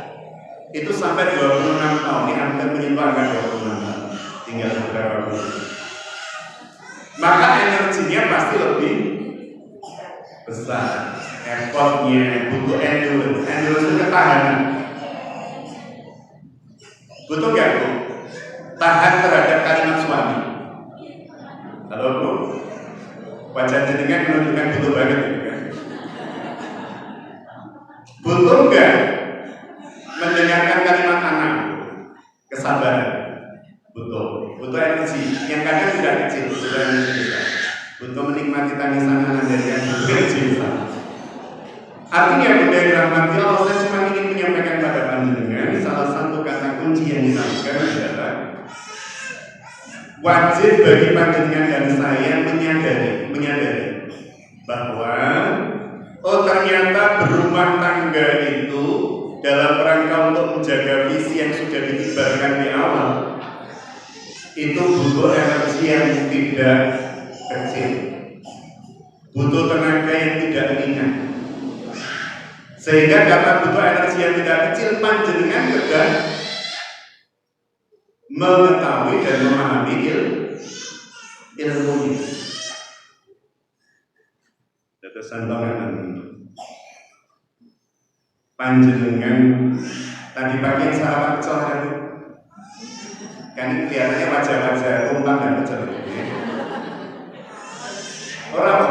Itu sampai 26 tahun, ini hampir menyentuh angka 26 tahun, tinggal beberapa bulan. Maka energinya pasti lebih besar, effortnya butuh endurance itu ketahanan. Butuh gak tuh? tahan terhadap kalimat suami. Halo Bu, wajah jenengan menunjukkan butuh banget ya. Butuh enggak mendengarkan kalimat anak? Kesabaran. Butuh energi yang kadang tidak kecil, butuh energi besar. Butuh menikmati tangisan anak dari yang kecil besar. Artinya bunda yang dirahmati Allah, saya cuma ingin menyampaikan pada panjenengan salah satu kata kunci yang disampaikan adalah wajib bagi panjenengan dan saya menyadari bahwa ternyata berumah tangga itu dalam rangka untuk menjaga visi yang sudah ditibarkan di awal itu butuh energi yang tidak kecil, butuh tenaga yang tidak ringan. Sehingga karena butuh energi yang tidak kecil, panjenengan sudah mengetahui dan memahami ilmunya. Dados santongan panjenengan tadi pagi yang sarapan pecel kan kelihatannya wajah-wajah tumpang dan pecel. Orang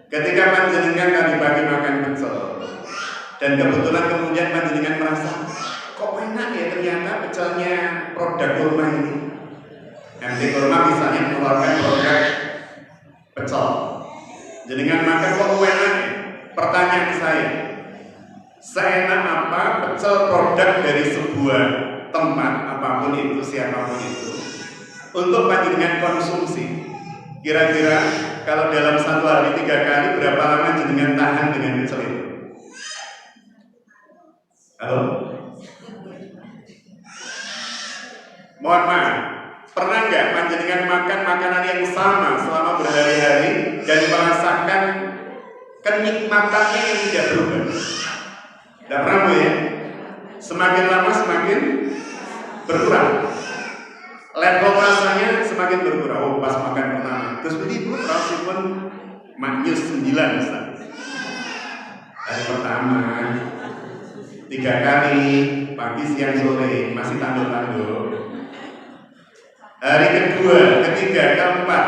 ketika panjenengan tadi pagi makan pecel dan kebetulan kemudian panjenengan merasa kok enak ya ternyata pecelnya produk kurma ini. MT Kurma misalnya mengeluarkan produk pecel. Jenengan makan kok enak ya? Pertanyaan saya, seenak apa pecel produk dari sebuah tempat apapun itu, siapapun itu, untuk panjenengan konsumsi? Kira-kira kalau dalam satu hari 3 kali berapa lama jenengan tahan dengan pecel itu? Halo? Mohon maaf, pernah nggak panjenengan makan makanan yang sama selama berhari-hari dan merasakan kenikmatannya yang tidak berubah? Tidak pernah Bu ya? Semakin lama semakin berkurang. Level rasanya semakin berkurang. Oh, pas makan pertama terus begitu pun maknyus 9 Ustaz. Hari pertama 3 kali pagi siang sore masih tanduk-tanduk. Hari kedua, ketiga, keempat,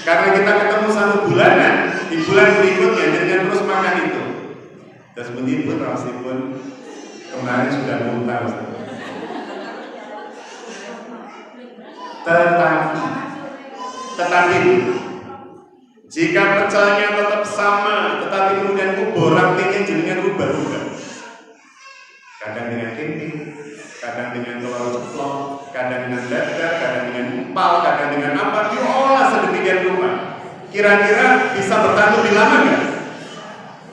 karena kita ketemu 1 bulanan, di bulan berikutnya dengan terus makan itu. Terus begitu pun kemarin sudah muntah Ustaz. Tetapi jika pecelnya tetap sama, tetapi kemudian borak tinggi jenengan rubah-rubah. Kadang dengan tempe, kadang dengan telur ceplok, kadang dengan dadar, kadang dengan empal, kadang dengan apa, diolah sedemikian rupa. Kira-kira bisa bertahan lebih lama nggak?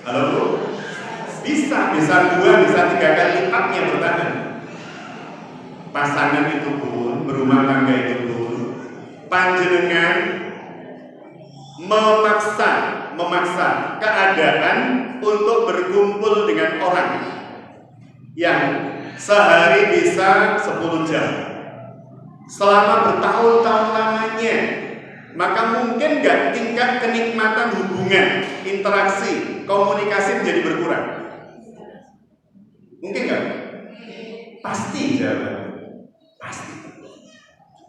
Halo Bu? Bisa 2, bisa 3 kali lipatnya bertahan. Pasangan itu pun, berumah tangga itu pun, panjenengan memaksa keadaan untuk berkumpul dengan orang yang sehari bisa 10 jam selama bertahun-tahun lamanya, maka mungkin nggak tingkat kenikmatan hubungan, interaksi, komunikasi menjadi berkurang? Mungkin nggak? Pasti jawabannya. Pasti.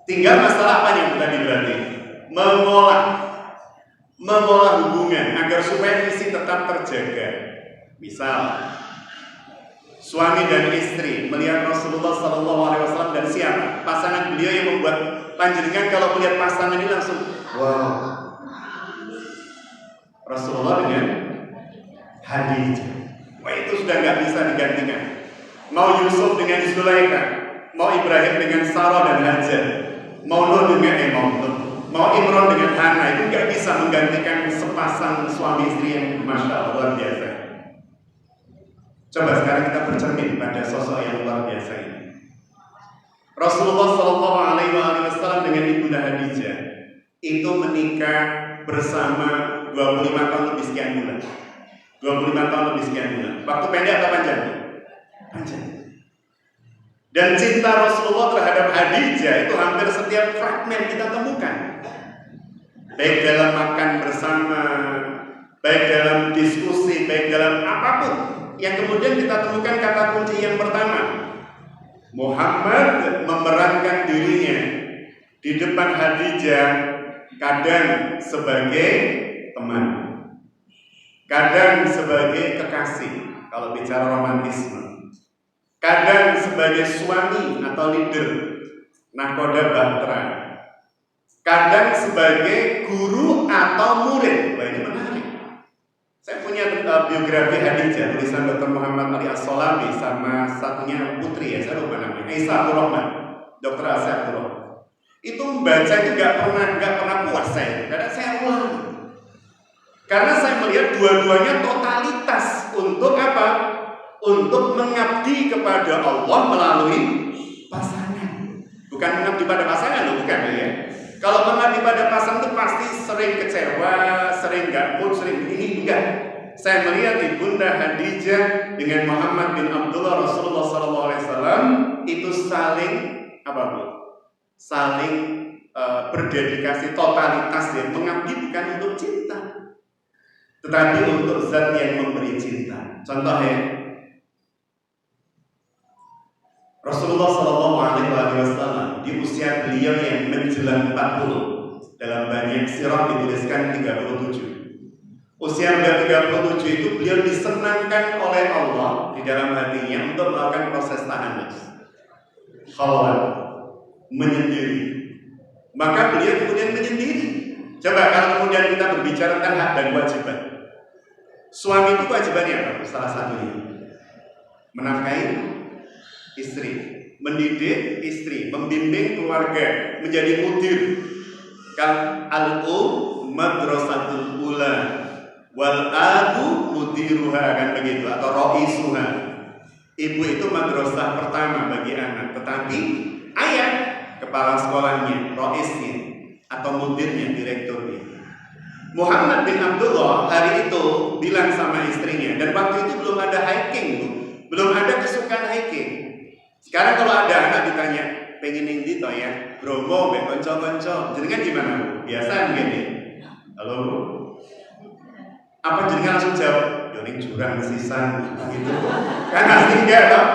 Tinggal masalah apa yang tadi berarti? Mengolah hubungan agar supaya visi tetap terjaga. Misal suami dan istri melihat Rasulullah SAW dan siapa pasangan beliau yang membuat panjenengan kalau melihat pasangan ini langsung wow. Rasulullah dengan Khadijah, wah itu sudah nggak bisa digantikan. Mau Yusuf dengan Zulaikha, mau Ibrahim dengan Sarah dan Hajar, mau Nuh dengan mau Imran dengan Hana, itu nggak bisa menggantikan sepasang suami istri yang masya Allah luar biasa. Coba sekarang kita bercermin pada sosok yang luar biasa ini. Rasulullah SAW dengan Ibunda Khadijah itu menikah bersama 25 tahun lebih sekian bulan. 25 tahun lebih sekian bulan. Waktu pendek atau panjang? Panjang. Dan cinta Rasulullah terhadap Khadijah itu hampir setiap fragmen kita temukan. Baik dalam makan bersama, baik dalam diskusi, baik dalam apapun. Yang kemudian kita temukan kata kunci yang pertama, Muhammad memerankan dirinya di depan Khadijah kadang sebagai teman, kadang sebagai kekasih kalau bicara romantisme, kadang sebagai suami atau leader nahkoda bahtera, kadang sebagai guru atau murid. Wah, ini menarik. Saya punya biografi Khadijah tulisan Dr. Muhammad Ali As-Solami sama satunya putri ya, saya lupa namanya, Aisyah Abdul Rahman, Dr. Aisyah Abdul Rahman. Itu membaca itu nggak pernah puas saya, karena saya ulang. Karena saya melihat dua-duanya totalitas untuk apa? Untuk mengabdi kepada Allah melalui pasangan. Bukan mengabdi pada pasangan loh, bukan ya. Kalau mengabdi pada pasangan itu pasti sering kecewa, sering gak mood, sering ini enggak. Saya melihat Ibunda Khadijah dengan Muhammad bin Abdullah Rasulullah SAW itu saling apa bu? Saling berdedikasi totalitas ya, mengabdi bukan untuk cinta, tetapi untuk zat yang memberi cinta. Contohnya Rasulullah SAW di usia beliau yang menjelang 40, dalam banyak sirah dituliskan 37. Usia beliau 37 itu beliau disenangkan oleh Allah di dalam hatinya untuk melakukan proses tahanus, khalwat, menyendiri. Maka beliau kemudian menyendiri. Coba kalau kemudian kita berbicara tentang hak dan kewajiban, suami itu kewajibannya apa? Salah satunya menafkahi istri, mendidik istri, membimbing keluarga, menjadi mudir. Kan al-um madrasatul ula wal abu mudiruha, kan begitu, atau raisuha. Ibu itu madrasah pertama bagi anak, tetapi ayah kepala sekolahnya, raisnya atau mudirnya, direkturnya. Muhammad bin Abdullah hari itu bilang sama istrinya, dan waktu itu belum ada hiking, belum ada kesukaan hiking. Sekarang kalau ada anak ditanya, pengen ning ndi to ya? Bromo mbek kanca-kanca. Jenengan gimana, Bu? Biasa ngene. Halo, Bu. Apa jenengan langsung jawab, "Yo ning jurang sisan." Gitu. Kan pasti enggak toh?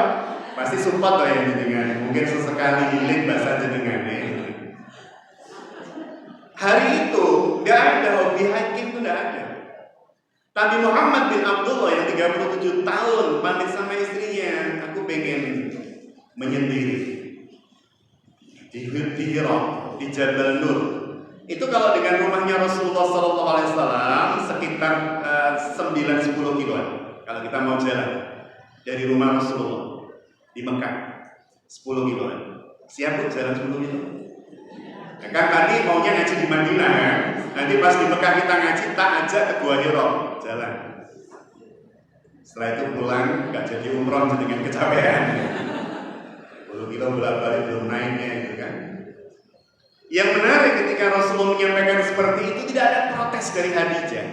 Pasti support toh ya jenengan. Mungkin sesekali hiling bahasa jenengan ya. Hari itu enggak ada hobi hiking, itu enggak ada. Tapi Muhammad bin Abdullah yang 37 tahun pamit sama istrinya, aku pengen menyendiri di Hira, di Jabal Nur. Itu kalau dengan rumahnya Rasulullah SAW sekitar 9-10 kiloan. Kalau kita mau jalan dari rumah Rasulullah di Mekah 10 kiloan. Siap jalan 10 kilo? Nah, kan tadi maunya ngaji di Madinah kan? Nanti pas di Mekah kita ngaji, tak ajak ke Gua Hira, jalan. Setelah itu pulang, gak jadi umroh dengan kecapean. 10 kilo bolak-balik belum naiknya itu kan. Yang menarik ketika Rasulullah menyampaikan seperti itu, tidak ada protes dari Khadijah.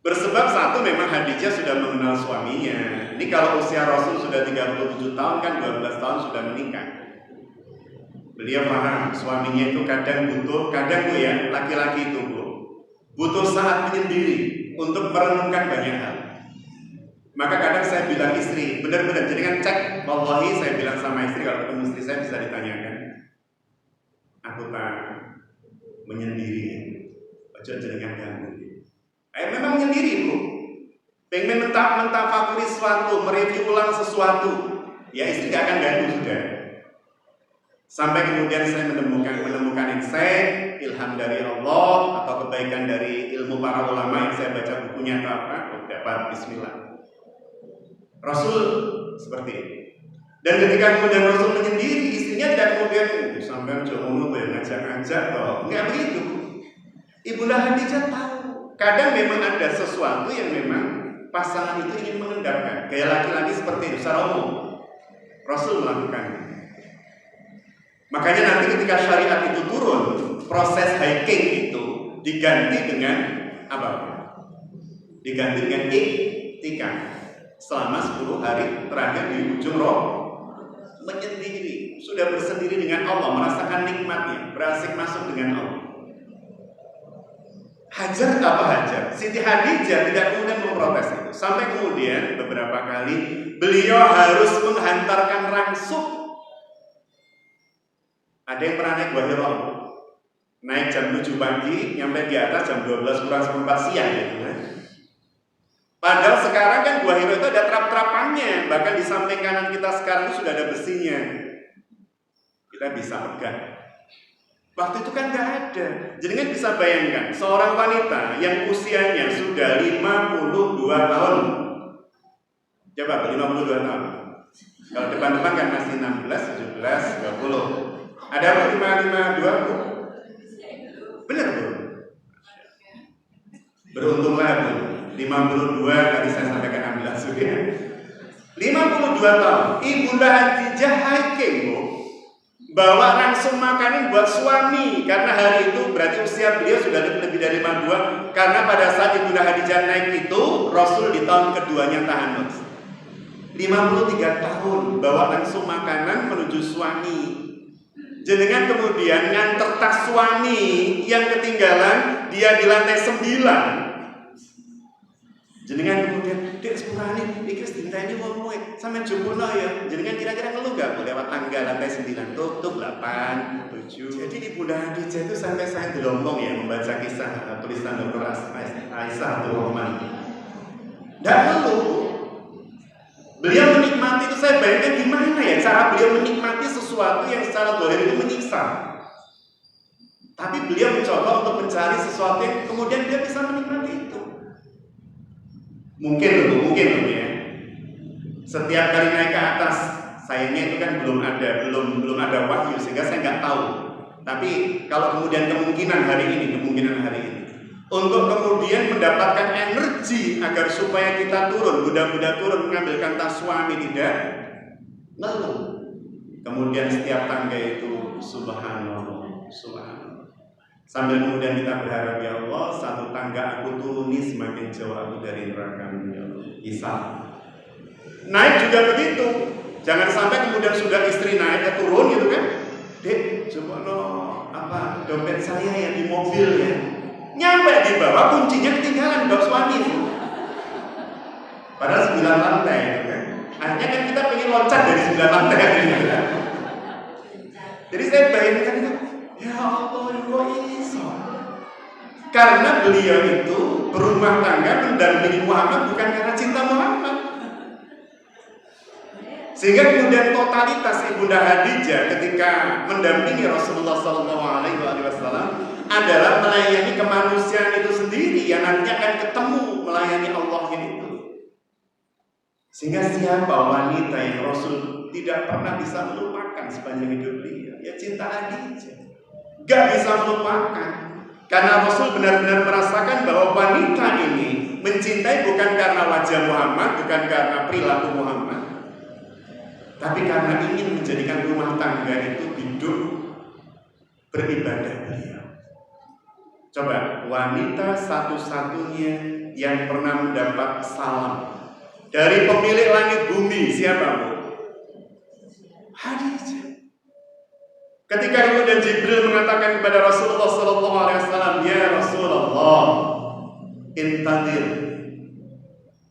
Bersebab satu, memang Khadijah sudah mengenal suaminya. Ini kalau usia Rasul sudah 37 tahun kan 12 tahun sudah menikah. Beliau paham suaminya itu kadang butuh, kadang Bu ya, laki-laki itu Bu, butuh saat menyendiri untuk merenungkan banyak hal. Maka kadang saya bilang istri, benar-benar jadi kan cek, wallahi saya bilang sama istri, kalau ketemu istri saya bisa ditanyakan, aku tak menyendiri, ojo jenengan ganggu. Memang menyendiri Bu, pengen mentafakuri sesuatu, mereview ulang sesuatu, ya istri gak akan ganggu sudah. Sampai kemudian saya menemukan insight, ilham dari Allah atau kebaikan dari ilmu para ulama yang saya baca bukunya apa, dapat bismillah. Rasul seperti itu. Dan ketika kemudian Rasul menyendiri, istrinya tidak kemudian sampai jomono yang ngajak-ngajak loh, enggak begitu. Ibunda Khadijah tahu, kadang memang ada sesuatu yang memang pasangan itu ingin mengendapkan. Gaya laki-laki seperti itu secara umum. Rasul melakukannya. Makanya nanti ketika syariat itu turun, proses hiking itu diganti dengan apa? Diganti dengan iktikaf selama 10 hari terakhir di ujung roh, menyendiri, sudah bersendiri dengan Allah, merasakan nikmatnya, berasik masuk dengan Allah. Hajar apa Hajar? Siti Khadijah tidak kemudian memprotes itu. Sampai kemudian beberapa kali beliau harus menghantarkan rangsuk. Ada yang pernah naik Gua Hira? Naik jam 7 pagi, nyampe di atas jam 12 kurang seperempat siang gitu kan. Padahal sekarang kan Gua Hira itu ada trap-trapannya. Bahkan di samping kanan kita sekarang itu sudah ada besinya. Kita bisa pegang. Waktu itu kan nggak ada. Jadi kan bisa bayangkan seorang wanita yang usianya sudah 52 tahun. Coba 52 tahun. Kalau depan-depan kan masih 16, 17, 20. Ada apa 52 Bu? Benar Bu? Beruntunglah Bu. 52 tadi saya sampaikan 16 sudah. 52 tahun. Ibunda Khadijah hiking Bu. Bawa langsung makanan buat suami karena hari itu berarti usia beliau sudah lebih dari 52 karena pada saat Ibunda Khadijah naik itu Rasul di tahun keduanya tahanut 53 tahun bawa langsung makanan menuju suami. Jenengan kemudian nganter tas suami yang ketinggalan dia di lantai 9. Jenengan kemudian dek sepurane iki wis dinteni wong kowe sampean jokono ya. Jenengan kira-kira ngeluh gak lewat tangga lantai 9 tutup 8 7. Jadi Ibunda Khadijah itu sampai saya gelombong ya membaca kisah tulisan Dr. Aisyah Abdul Rahman. Enggak ngeluh. Beliau menikmati itu saya bayangkan gimana ya cara beliau menikmati sesuatu yang secara zahir itu menyiksa. Tapi beliau mencoba untuk mencari sesuatu yang kemudian dia bisa menikmati itu. Mungkin ya. Setiap kali naik ke atas, sayangnya itu kan belum ada wahyu sehingga saya nggak tahu. Tapi kalau kemudian kemungkinan hari ini untuk kemudian mendapatkan energi agar supaya kita turun, mudah-mudahan turun mengambilkan tas suami tidak ngeluh. Kemudian setiap tangga itu subhanallah. Sambil kemudian kita berharap ya Allah satu tangga aku turuni semakin jauh aku dari neraka ya Allah. Isa. Naik juga begitu. Jangan sampai kemudian sudah istri naik turun gitu kan. Dek, coba dompet saya yang di mobil ya. Nyampe di bawah kuncinya ketinggalan bawah suami. Padahal 9 lantai gitu kan. Akhirnya kan kita pengen loncat dari 9 lantai gitu kan. Jadi saya bayangkan itu ya Allah, kok iso? Karena beliau itu berumah tangga mendampingi Muhammad bukan karena cinta Muhammad. Sehingga kemudian totalitas Ibunda Khadijah ketika mendampingi Rasulullah SAW adalah melayani kemanusiaan itu sendiri yang nantinya akan ketemu melayani Allah itu. Sehingga siapa wanita yang Rasul tidak pernah bisa melupakan sepanjang hidup beliau? Ya cinta Khadijah. Gak bisa melupakan karena Rasul benar-benar merasakan bahwa wanita ini mencintai bukan karena wajah Muhammad, bukan karena perilaku Muhammad, tapi karena ingin menjadikan rumah tangga itu hidup beribadah beliau. Coba wanita satu-satunya yang pernah mendapat salam dari pemilik langit bumi siapa Bu? Khadijah. Ketika kemudian Jibril mengatakan kepada Rasulullah SAW, ya Rasulullah, intadir,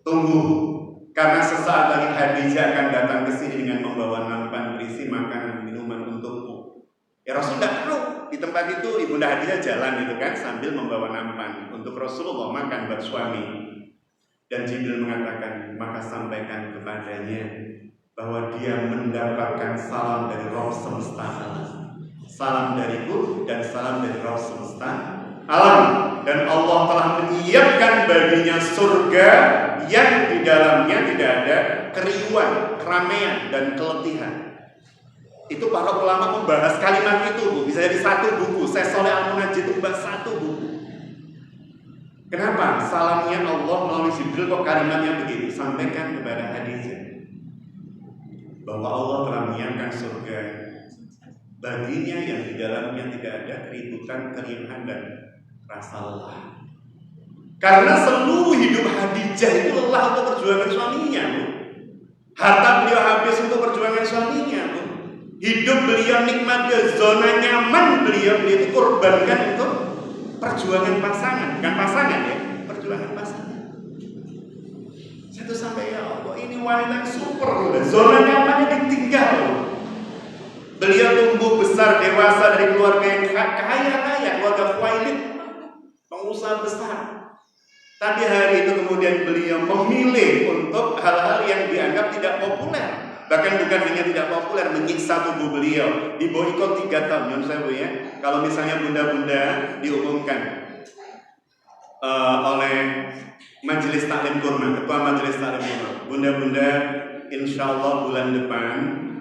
tunggu, karena sesaat lagi Khadijah akan datang ke sini dengan membawa nampan berisi makanan minuman untukmu. Ya Rasul tidak tahu di tempat itu Ibunda Khadijah jalan itu kan sambil membawa nampan untuk Rasulullah makan buat suami. Dan Jibril mengatakan, maka sampaikan kepadanya bahwa dia mendapatkan salam dari Rabb semesta alam. Salam dariku dan salam dari Rabb semesta alam. Dan Allah telah menyiapkan baginya surga yang di dalamnya tidak ada keriuhan, keramaian dan keletihan. Itu para ulama membahas kalimat itu Bu. Bisa jadi satu buku. Syekh Shalih Al-Munajjid itu membahas satu buku. Kenapa? Salamnya Allah melalui Jibril kok kalimatnya begitu. Sampaikan kepada Khadijah bahwa Allah telah menyiapkan surga baginya yang di dalamnya tidak ada keributan, keriuhan dan rasa lelah. Karena seluruh hidup Khadijah itu lelah untuk perjuangan suaminya, Bu. Harta beliau habis untuk perjuangan suaminya, Bu. Hidup beliau nikmat, zona nyaman beliau itu korbankan untuk perjuangan pasangan, bukan pasangan ya, perjuangan pasangan. Satu sampai ya Allah, ini wanita yang super, zona nyamannya ditinggal. Beliau tumbuh besar dewasa dari keluarga yang kaya, keluarga Khuwailid, pengusaha besar. Tapi hari itu kemudian beliau memilih untuk hal-hal yang dianggap tidak populer. Bahkan bukan hanya tidak populer, menyiksa tubuh beliau. Diboikot 3 tahun, yang saya ya. Kalau misalnya bunda-bunda diumumkan oleh Majelis Taklim Kurma, Ketua Majelis Taklim Kurma, bunda-bunda, insya Allah bulan depan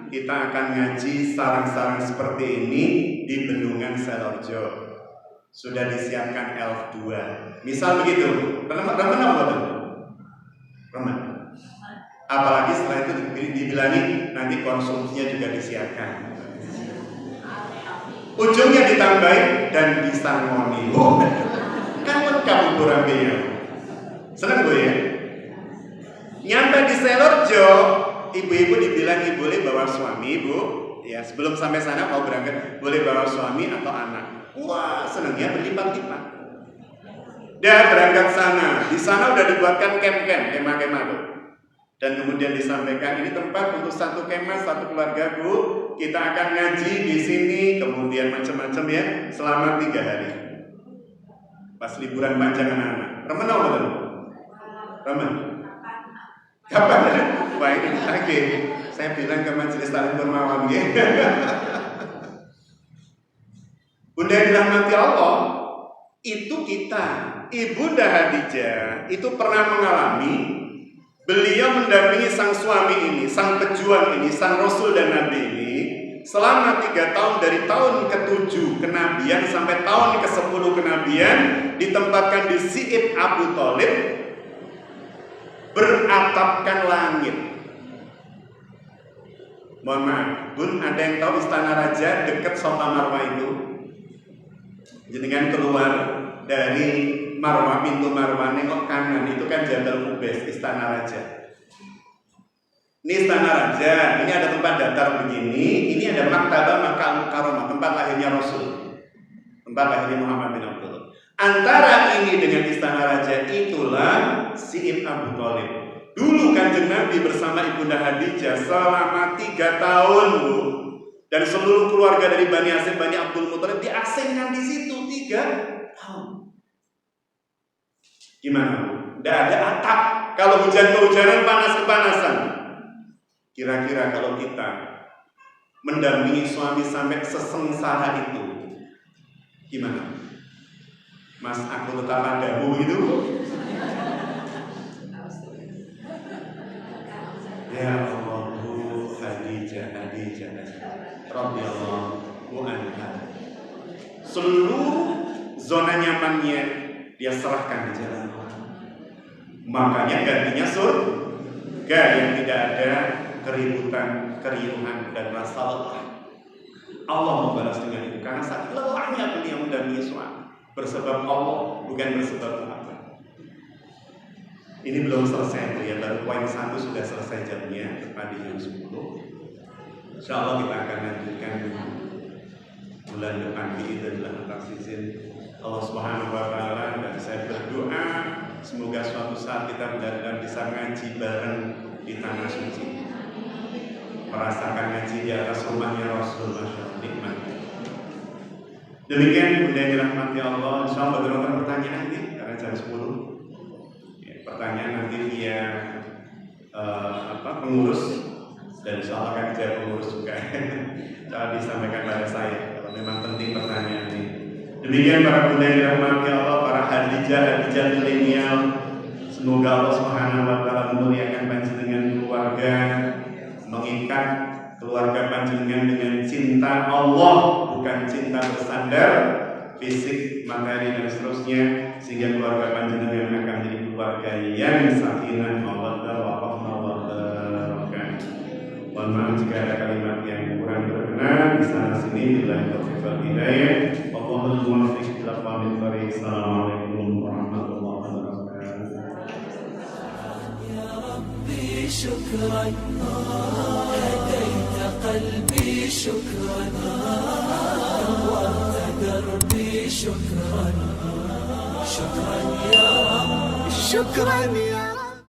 kita akan ngaji sarang-sarang seperti ini di Bendungan Selorjo. Sudah disiapkan elf 2. Misal begitu, remen apa? Remen. Apalagi setelah itu dibilangin nanti konsumsinya juga disiapkan. Ujungnya ditambahin dan disangoni. Kan lengkap ukurannya. Senang gue ya. Nyampe di Selorjo, ibu-ibu dibilang ibu boleh bawa suami, Bu. Ya, sebelum sampai sana mau berangkat boleh bawa suami atau anak. Wah, senangnya berlipat-lipat. Dan berangkat sana. Di sana udah dibuatkan camp-camp, kemah-kemah tuh. Dan kemudian disampaikan ini tempat untuk satu kemah, satu keluarga, Bu. Kita akan ngaji di sini, kemudian macam-macam ya, selama 3 hari. Pas liburan panjang anak-anak. Remen apa tuh? Remen. Kapan? Wah ini lagi. Saya bilang ke Majelis Taklim Kurma ya. Bunda yang dirahmati Allah, itu kita. Ibunda Khadijah itu pernah mengalami, beliau mendampingi sang suami ini, sang pejuang ini, sang Rasul dan Nabi ini selama 3 tahun, dari tahun ke-7 kenabian sampai tahun ke-10 kenabian, ditempatkan di Si'ib Abu Thalib, beratapkan langit. Mohon maaf, Bun, ada yang tahu Istana Raja dekat Safa Marwah itu? Jenengan keluar dari Marwah, pintu Marwah, nengok kanan, itu kan Jabal Qubais, Istana Raja. Ini Istana Raja, ini ada tempat datar begini, ini ada Maktabah Makkah Mukarramah, tempat lahirnya Rasul, tempat lahirnya Muhammad bin Abdullah. Antara ini dengan Istana Raja itulah Si'ib Abu Thalib. Dulu Kanjeng Nabi bersama Ibunda Khadijah selama 3 tahun, Bu. Dan seluruh keluarga dari Bani Hashim, Bani Abdul Muthalib diasingkan di situ 3 tahun. Gimana, Bu? Tidak ada atap. Kalau hujan kehujanan, panas kepanasan. Kira-kira kalau kita mendampingi suami sampai sesengsara itu, gimana? Mas, aku tetap padamu itu. Ya Allah, Bu Khadijah radhiyallahu anha. Seluruh zona nyamannya dia serahkan di jalan Allah. Makanya gantinya surga yang tidak ada keributan, keriuhan dan rasa lelah. Allah membalas dengan itu karena saat lelahnya beliau mendampingi suami. Bersebab Allah, bukan bersebab apa. Ini belum selesai ya, baru poin 1 sudah selesai jamnya, tepat di jam 10. Insya Allah kita akan lanjutkan bulan depan biidznillah atas izin Allah Subhanahu wa taala. Dan saya berdoa semoga suatu saat kita benar-benar bisa ngaji bareng di tanah suci, merasakan ngaji di atas rumahnya Rasul, masya Allah, nikmat. Demikian Bunda yang dirahmati Allah. Insya Allah beberapa pertanyaan nih karena jam 10 ya, pertanyaan nanti via pengurus, dan insya Allah akan dijawab pengurus juga. Kalau disampaikan pada saya kalau memang penting pertanyaan ini. Demikian para Bunda yang dirahmati Allah, para Khadijah milenial, semoga Allah Subhanahu wa taala memuliakan panjenengan keluarga, mengikat keluarga panjenengan dengan cinta Allah, bukan cinta bersandar fisik, materi dan seterusnya, sehingga keluarga panjenengan akan menjadi keluarga yang sakinah, mawaddah, warahmah, wabarakatuh. Mohon maaf jika ada kalimat yang kurang berkenan di sana sini. Billahi taufiq wal hidayah. Wallahul muwaffiq ila aqwamit thoriq. Assalamualaikum warahmatullahi wabarakatuh. Ya Rabbi syukran, هديت قلبي شكرا، نورت دربي شكرا. شكرا يا رب